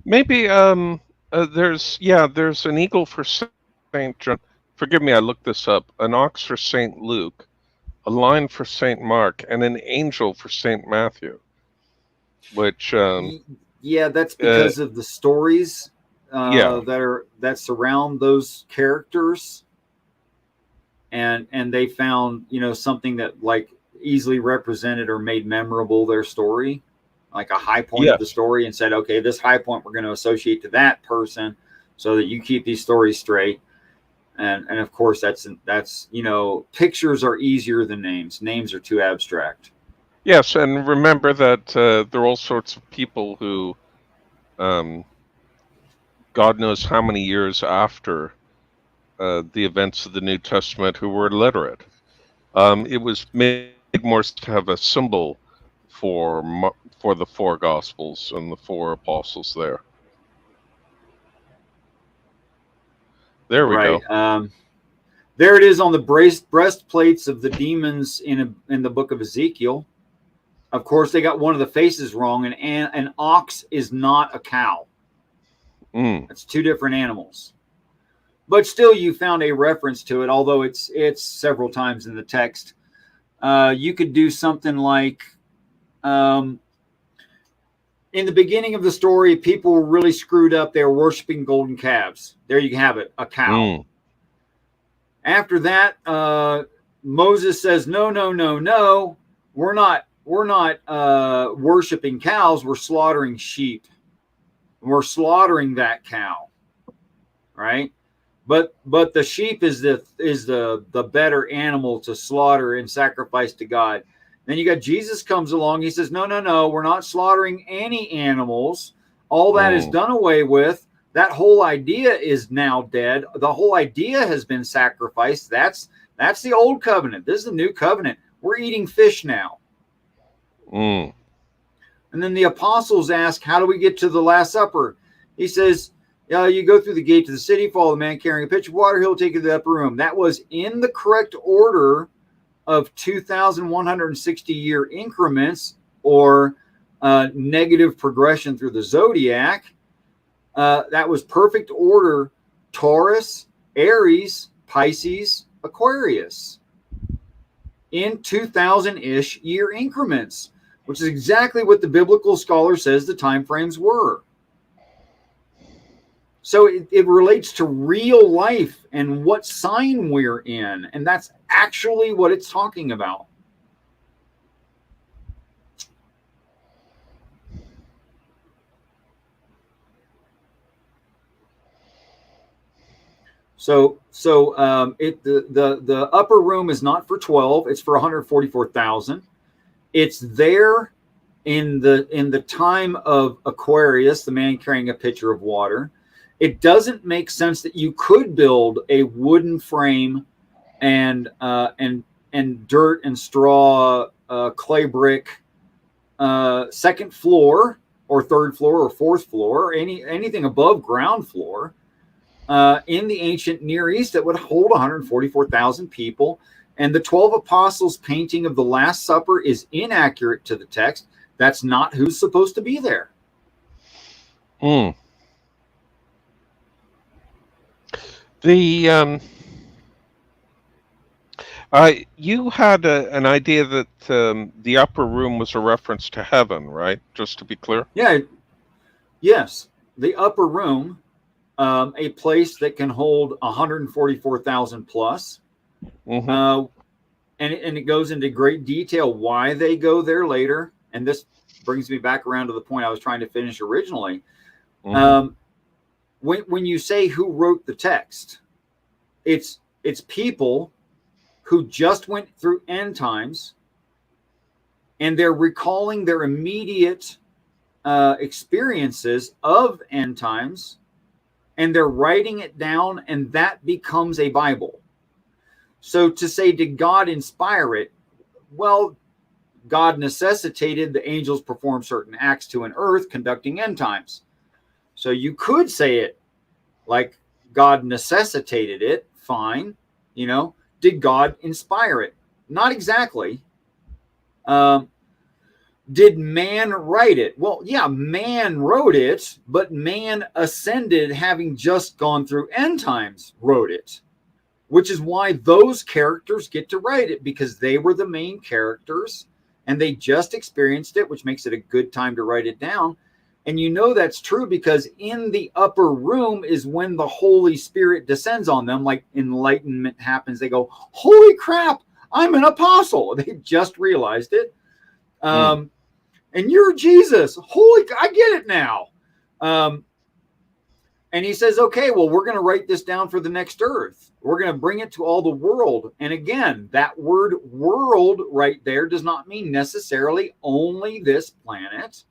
Maybe there's an eagle for Saint John. Forgive me, I looked this up. An ox for Saint Luke, a lion for Saint Mark, and an angel for Saint Matthew. Which that's because of the stories that surround those characters, and they found something that like easily represented or made memorable their story, like a high point of the story, and said, okay, this high point we're going to associate to that person so that you keep these stories straight. And of course that's pictures are easier than names. Names are too abstract. Yes, and remember that there are all sorts of people who God knows how many years after the events of the New Testament who were illiterate. It was made more to have a symbol for the four Gospels and the four apostles there. There we go. There it is on the breastplates of the demons in the book of Ezekiel. Of course, they got one of the faces wrong, and an ox is not a cow. It's two different animals. But still, you found a reference to it, although it's several times in the text. You could do something like, in the beginning of the story, people were really screwed up. They were worshiping golden calves. There you have it, a cow. After that, Moses says, no, we're not worshiping cows. We're slaughtering sheep. We're slaughtering that cow, right? But the sheep is the better animal to slaughter and sacrifice to God. Then you got Jesus comes along. He says, no, we're not slaughtering any animals. All that is done away with. That whole idea is now dead. The whole idea has been sacrificed. That's the old covenant. This is the new covenant. We're eating fish now. Mm. And then the apostles ask, how do we get to the Last Supper? He says, you go through the gate to the city, follow the man carrying a pitcher of water, he'll take you to the upper room. That was in the correct order of 2,160 year increments, or negative progression through the zodiac. That was perfect order: Taurus, Aries, Pisces, Aquarius, in 2,000-ish year increments, which is exactly what the biblical scholar says the time frames were. So it relates to real life and what sign we're in, and that's actually what it's talking about. So the upper room is not for 12; it's for 144,000. It's there in the time of Aquarius, the man carrying a pitcher of water. It doesn't make sense that you could build a wooden frame and dirt and straw, clay brick, second floor or third floor or fourth floor, or anything above ground floor in the ancient Near East that would hold 144,000 people. And the 12 apostles painting of the Last Supper is inaccurate to the text. That's not who's supposed to be there. Mm. You had an idea that the upper room was a reference to heaven, right? Just to be clear. Yeah. Yes. The upper room, a place that can hold 144,000 plus. Mm-hmm. And it goes into great detail why they go there later. And this brings me back around to the point I was trying to finish originally. Mm-hmm. When you say who wrote the text, it's people who just went through end times, and they're recalling their immediate experiences of end times, and they're writing it down, and that becomes a Bible. So to say, did God inspire it? Well, God necessitated the angels perform certain acts to an earth conducting end times. So you could say it like God necessitated it. Fine. Did God inspire it? Not exactly. Did man write it? Well, yeah, man wrote it, but man ascended, having just gone through end times, wrote it, which is why those characters get to write it, because they were the main characters and they just experienced it, which makes it a good time to write it down. And that's true because in the upper room is when the Holy Spirit descends on them, like enlightenment happens. They go, holy crap, I'm an apostle. They just realized it. And you're Jesus. I get it now. And he says, okay, well, we're going to write this down for the next earth. We're going to bring it to all the world. And again, that word world right there does not mean necessarily only this planet.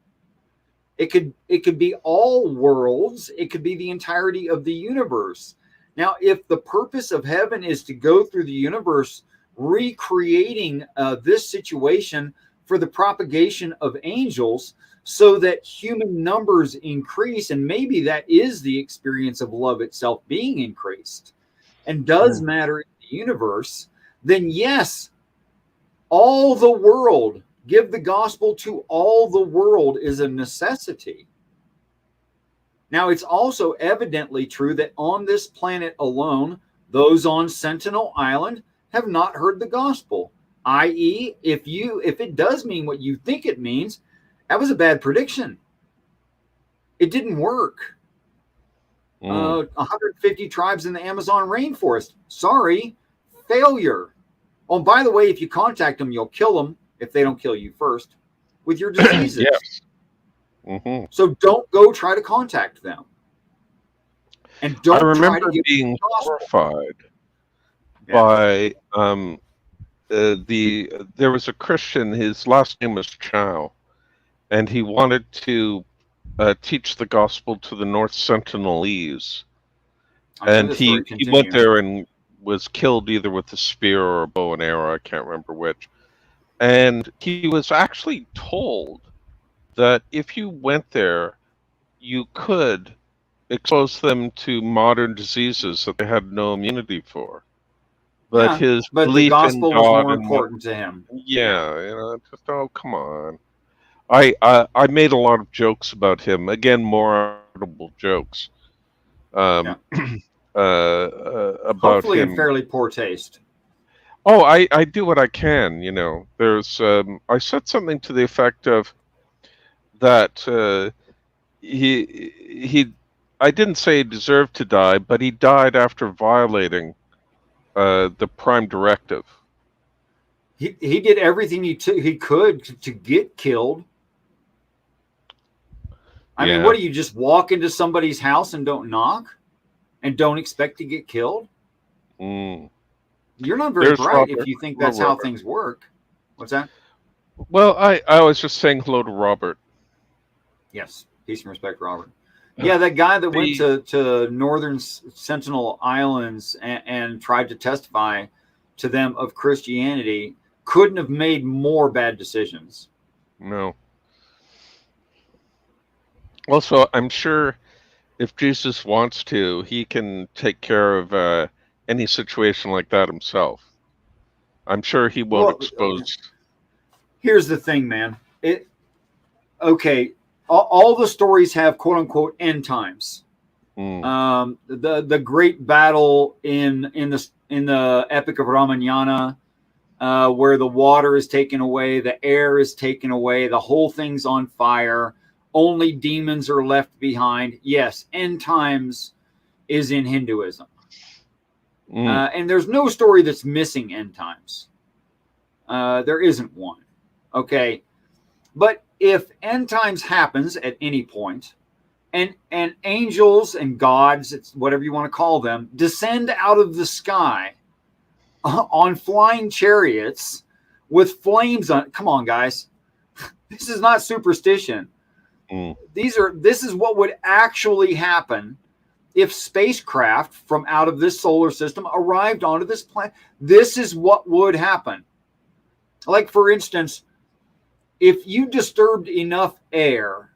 It could be all worlds. It could be the entirety of the universe. Now, if the purpose of heaven is to go through the universe, recreating this situation for the propagation of angels so that human numbers increase, and maybe that is the experience of love itself being increased and does matter in the universe, then yes, all the world, give the gospel to all the world is a necessity. Now, it's also evidently true that on this planet alone, those on Sentinel Island have not heard the gospel. I.e., if it does mean what you think it means, that was a bad prediction. It didn't work. 150 tribes in the Amazon rainforest. Sorry, failure. Oh, by the way, if you contact them, you'll kill them. if they don't kill you first with your diseases. Yes. Mm-hmm. So don't go try to contact them. And I don't try to remember give being the gospel. horrified Yeah. by there was a Christian. His last name was Chow, and he wanted to teach the gospel to the North Sentinelese. I know And the story. he went Continue. there and was killed either with a spear or a bow and arrow. I can't remember which. And he was actually told that if you went there, you could expose them to modern diseases that they had no immunity for. But Yeah, his but the belief in gospel was God more and what, important to him. Yeah. yeah, just oh come on. I made a lot of jokes about him. Again, more audible jokes. Yeah. Um, about Hopefully in him. fairly poor taste. Oh, I do what I can. There's I said something to the effect of that he I didn't say he deserved to die, but he died after violating the Prime Directive. He did everything he could to get killed. I mean, Yeah. what do you just walk into somebody's house and don't knock and don't expect to get killed? Mm. You're not very There's bright if Robert. you think Hello, that's how Robert. things work. What's that? Well, I was just saying hello to Robert. Yes. Peace and respect, Robert. Yeah, that guy that went The to Northern Sentinel Islands and tried to testify to them of Christianity couldn't have made more bad decisions. No. Also, I'm sure if Jesus wants to, he can take care of any situation like that himself. I'm sure he won't Well, expose. here's the thing, man. Okay, all the stories have quote unquote end times. Mm, The great battle in the Epic of Ramayana, where the water is taken away, the air is taken away, the whole thing's on fire. Only demons are left behind. Yes, end times is in Hinduism, mm, and there's no story that's missing end times. There isn't one. Okay, but if end times happens at any point, and angels and gods, it's whatever you want to call them, descend out of the sky on flying chariots with flames on. Come on, guys, this is not superstition. mm. This is what would actually happen if spacecraft from out of this solar system arrived onto this planet. This is what would happen. Like, for instance, if you disturbed enough air,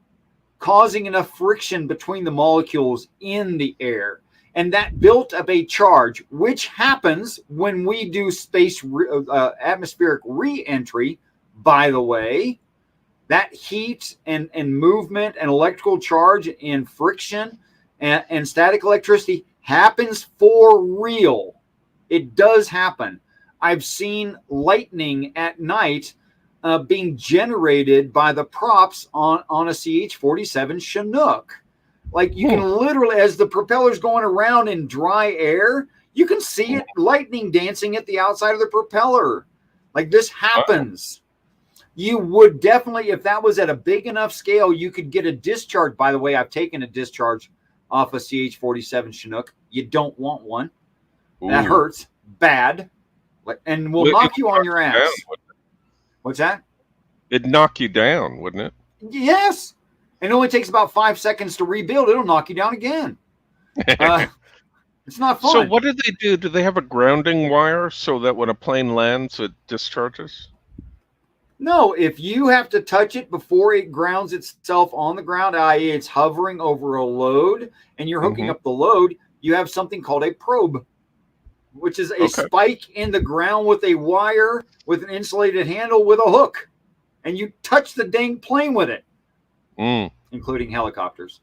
causing enough friction between the molecules in the air, and that built up a charge, which happens when we do atmospheric re-entry, by the way. That heat and movement and electrical charge and friction and static electricity happens for real. It does happen. I've seen lightning at night being generated by the props on a CH-47 Chinook. Like, you can literally, as the propeller's going around in dry air, you can see it lightning dancing at the outside of the propeller. Like, this happens. You would definitely, if that was at a big enough scale, you could get a discharge. By the way, I've taken a discharge off a CH-47 Chinook. You don't want one. That hurts bad, and will knock you on your ass. What's that? It'd knock you down, wouldn't it? Yes. And it only takes about 5 seconds to rebuild. It'll knock you down again. It's not fun. So what do they do? Do they have a grounding wire so that when a plane lands, it discharges? No, if you have to touch it before it grounds itself on the ground, i.e. it's hovering over a load, and you're hooking up the load, you have something called a probe, which is a spike in the ground with a wire with an insulated handle with a hook. And you touch the dang plane with it, including helicopters.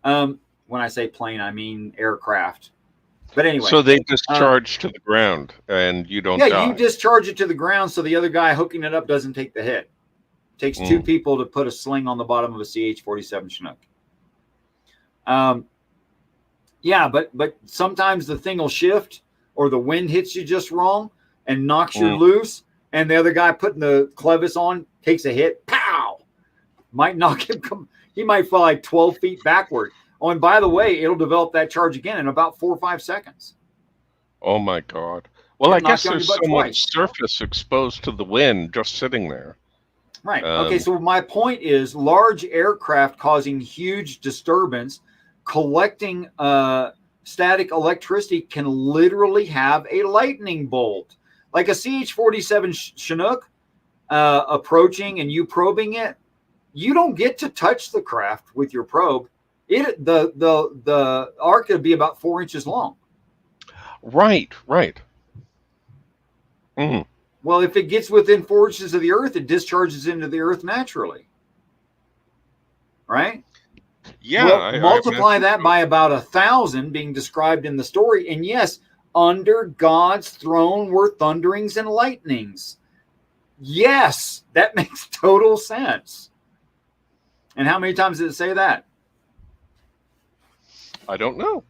When I say plane, I mean aircraft. But anyway. So they discharge to the ground and you don't die. Yeah, you discharge it to the ground so the other guy hooking it up doesn't take the hit. It takes 2 people to put a sling on the bottom of a CH-47 Chinook. Yeah, but sometimes the thing will shift or the wind hits you just wrong and knocks you loose. and the other guy putting the clevis on takes a hit, pow, might knock him. He might fall like 12 feet backward. Oh, and by the way, it'll develop that charge again in about 4 or 5 seconds. Oh my God. Well, I It'll knock guess you on your there's butt so much twice. surface exposed to the wind just sitting there. Right. Okay. So my point is, large aircraft causing huge disturbance, collecting static electricity can literally have a lightning bolt, like a CH-47 Chinook approaching and you probing it. You don't get to touch the craft with your probe. The arc would be about 4 inches long. Right. Mm. Well, if it gets within 4 inches of the earth, it discharges into the earth naturally. Right? Yeah. Well, multiply that so. by about 1,000 being described in the story. And yes, under God's throne were thunderings and lightnings. Yes, that makes total sense. And how many times did it say that? I don't know.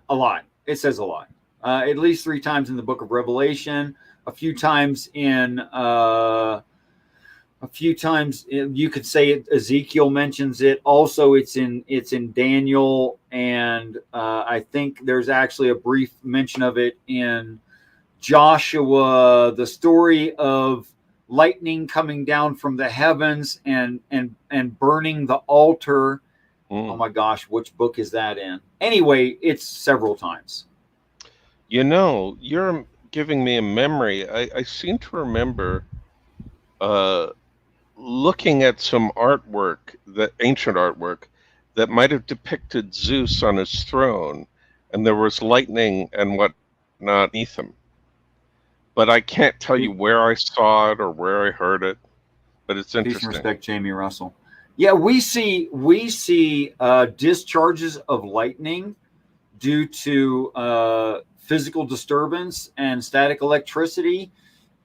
A lot. It says a lot. At least 3 times in the book of Revelation, a few times you could say it, Ezekiel mentions it. Also, it's in Daniel, and I think there's actually a brief mention of it in Joshua, the story of lightning coming down from the heavens and burning the altar. Oh my gosh, which book is that in? Anyway, it's several times. You're giving me a memory. I seem to remember looking at some artwork, ancient artwork, that might have depicted Zeus on his throne, and there was lightning and whatnot beneath him. But I can't tell you where I saw it or where I heard it. But it's interesting. Peace and respect, Jamie Russell. Yeah, we see discharges of lightning due to physical disturbance and static electricity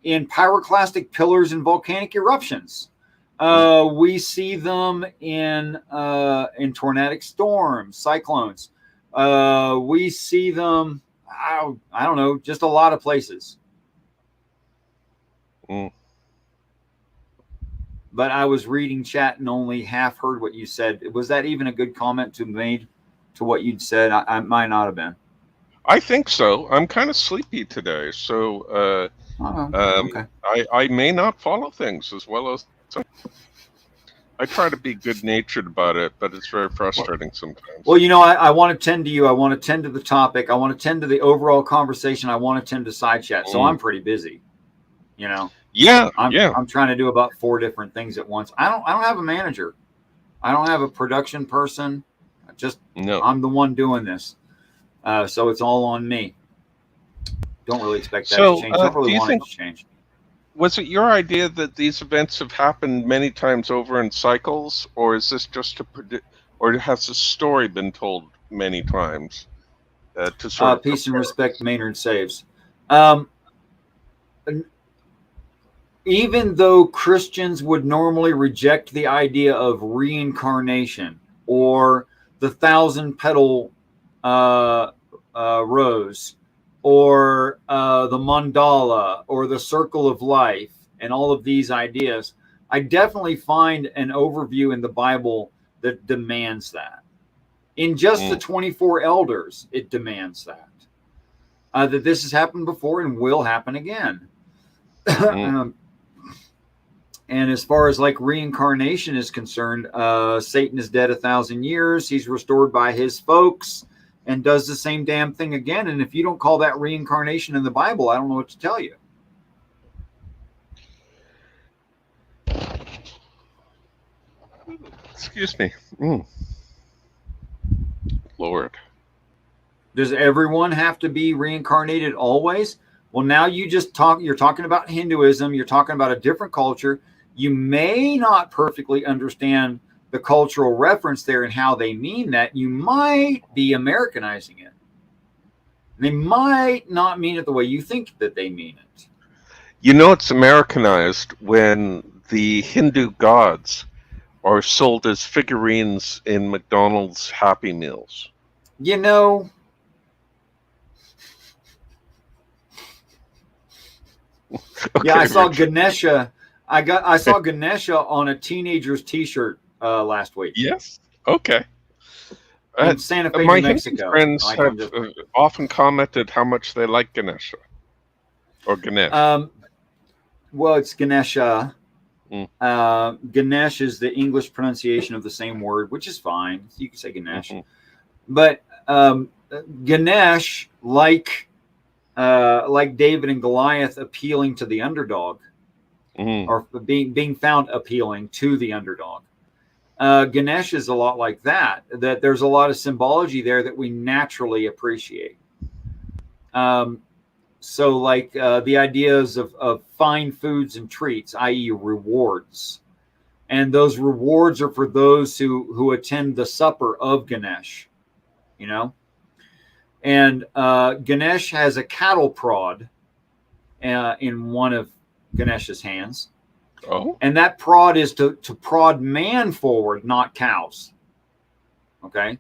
in pyroclastic pillars and volcanic eruptions. We see them in tornadic storms, cyclones. We see them, I don't know, just a lot of places. But I was reading chat and only half heard what you said. Was that even a good comment to made to what you'd said? I might not have been. I think so. I'm kind of sleepy today, so okay. I may not follow things as well as I try to be good-natured about it, but it's very frustrating sometimes. Well, I want to tend to you. I want to tend to the topic. I want to tend to the overall conversation. I want to tend to side chat. So I'm pretty busy. Yeah. I'm trying to do about 4 different things at once. I don't have a manager. I don't have a production person. I'm the one doing this. So it's all on me. Don't really expect that to change. Don't really want it to change. Was it your idea that these events have happened many times over in cycles, or is this just or has the story been told many times? To sort of peace and respect, Maynard saves. Even though Christians would normally reject the idea of reincarnation or the 1,000-petal rose or the mandala or the circle of life and all of these ideas, I definitely find an overview in the Bible that demands that. In just the 24 elders, it demands that. That this has happened before and will happen again. And as far as like reincarnation is concerned, Satan is dead 1,000 years. He's restored by his folks and does the same damn thing again. And if you don't call that reincarnation in the Bible, I don't know what to tell you. Excuse me. Lord. Does everyone have to be reincarnated always? Well, now you're talking about Hinduism. You're talking about a different culture. You may not perfectly understand the cultural reference there and how they mean that. You might be Americanizing it. They might not mean it the way you think that they mean it. It's Americanized when the Hindu gods are sold as figurines in McDonald's Happy Meals. Yeah, I Okay, saw Richard. Ganesha. I saw Ganesha on a teenager's T-shirt last week Yes. Okay. Uh, in Santa Fe, New my Hindu Mexico. friends Like have on just often commented how much they like Ganesha or Ganesh. um, well, it's Ganesha. Mm, Ganesh is the English pronunciation of the same word, which is fine. You can say Ganesh, hmm but Ganesh, like David and Goliath, appealing to the underdog, hmm or being found appealing to the underdog. Ganesh is a lot like that. That there's a lot of symbology there that we naturally appreciate. Um, so, like the ideas of fine foods and treats, i.e., rewards, and those rewards are for those who attend the supper of Ganesh. You know, and Ganesh has a cattle prod in one of Ganesh's hands, Oh. and that prod is to prod man forward, not cows. Okay.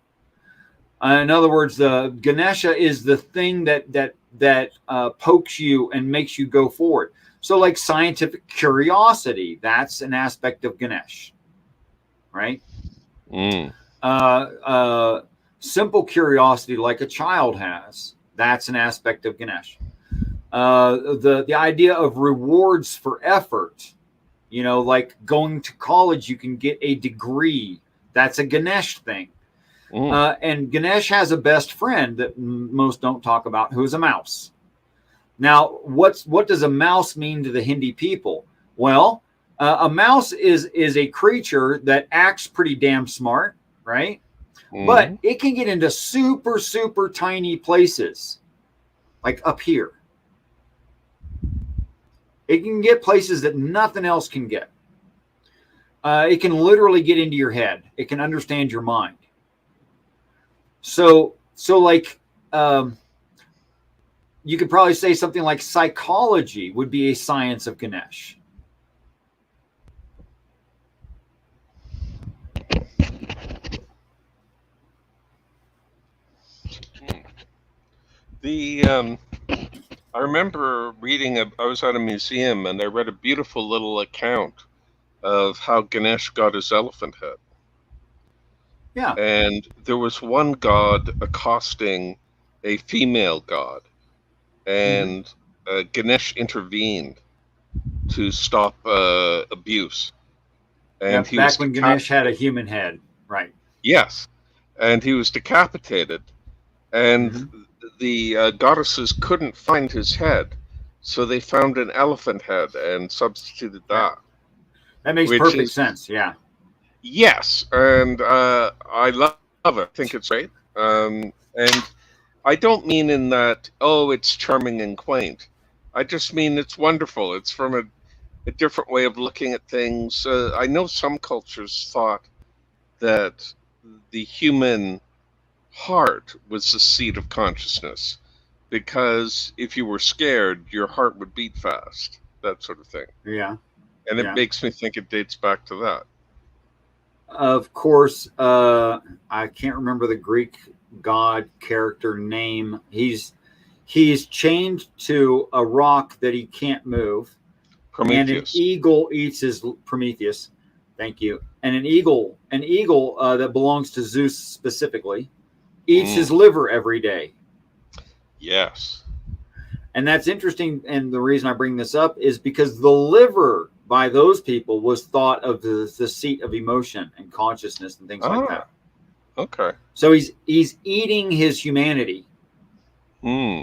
In other words, the Ganesha is the thing that pokes you and makes you go forward. So, like scientific curiosity, that's an aspect of Ganesh, right? Mm. Uh, uh, Simple curiosity, like a child has, that's an aspect of Ganesh. The idea of rewards for effort, like going to college, you can get a degree. That's a Ganesh thing. Mm. And Ganesh has a best friend that most don't talk about, who is a mouse. Now, what does a mouse mean to the Hindi people? Well, a mouse is a creature that acts pretty damn smart, right? But Mm. it can get into super, super tiny places, like up here. It can get places that nothing else can get. It can literally get into your head. It can understand your mind. So like, you could probably say something like psychology would be a science of Ganesh. The I remember reading. I was at a museum and I read a beautiful little account of how Ganesh got his elephant head. Yeah. And there was one god accosting a female god, Mm-hmm. and Ganesh intervened to stop abuse, and Yep. he was Back when Ganesh had a human head. Right. yes, and he was decapitated, and Mm-hmm. the goddesses couldn't find his head, so they found an elephant head and substituted That that, that makes which perfect is sense. Yeah. yes, and I love it. I think it's great. And I don't mean in that, oh, it's charming and quaint. I just mean it's wonderful. It's from a different way of looking at things. I know some cultures thought that the human heart was the seat of consciousness because if you were scared, your heart would beat fast, that sort of thing. Yeah. And it Yeah. makes me think it dates back to that. Of course, I can't remember the Greek god character name. He's chained to a rock that he can't move, and an Prometheus. eagle eats his Prometheus. Thank you. And an eagle that belongs to Zeus specifically, eats his Mm, liver every day. yes. And that's interesting. And the reason I bring this up is because the liver by those people was thought of the seat of emotion and consciousness and things like Ah, that. okay. So he's eating his humanity. Hmm.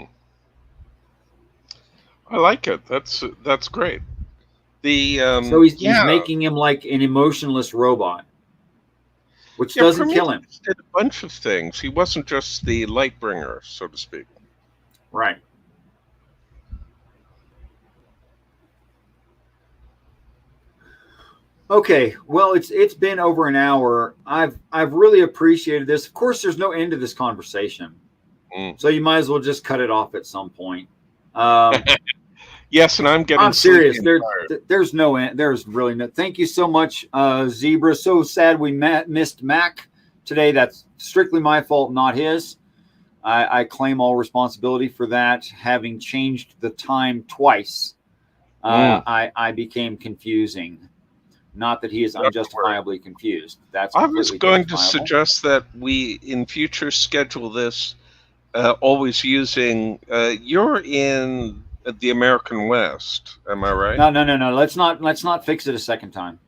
I like it. That's great. The So he's yeah, making him like an emotionless robot, which yeah, doesn't kill him. Prometheus did a bunch of things. He wasn't just the light bringer, so to speak. Right. Okay. Well, it's been over an hour. I've really appreciated this. Of course, there's no end to this conversation, Mm. so you might as well just cut it off at some point. Um, Yes, and I'm getting I'm sleepy serious. and tired. There's no end. There's really no. Thank you so much, Zebra. So sad we missed Mac today. That's strictly my fault, not his. I claim all responsibility for that, having changed the time twice. Mm. I became confusing. Not that he is Not to worry. unjustifiably confused. That's I was completely going to justifiable. suggest that we, in future, schedule this always using. You're in the American West, am I right? No. Let's not fix it a second time.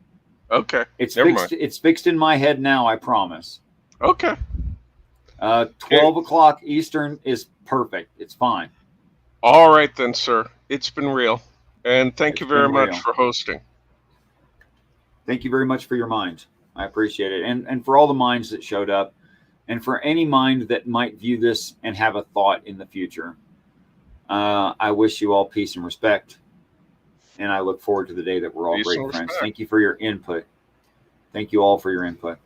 Okay, It's never mind. fixed. It's fixed in my head now. I promise. Okay. 12 o'clock Eastern is perfect. It's fine. All right then, sir. It's been real, and thank It's you very been much real. for hosting. Thank you very much for your mind. I appreciate it, and for all the minds that showed up, and for any mind that might view this and have a thought in the future. I wish you all peace and respect, and I look forward to the day that we're all Peace great and friends. respect. Thank you for your input. Thank you all for your input.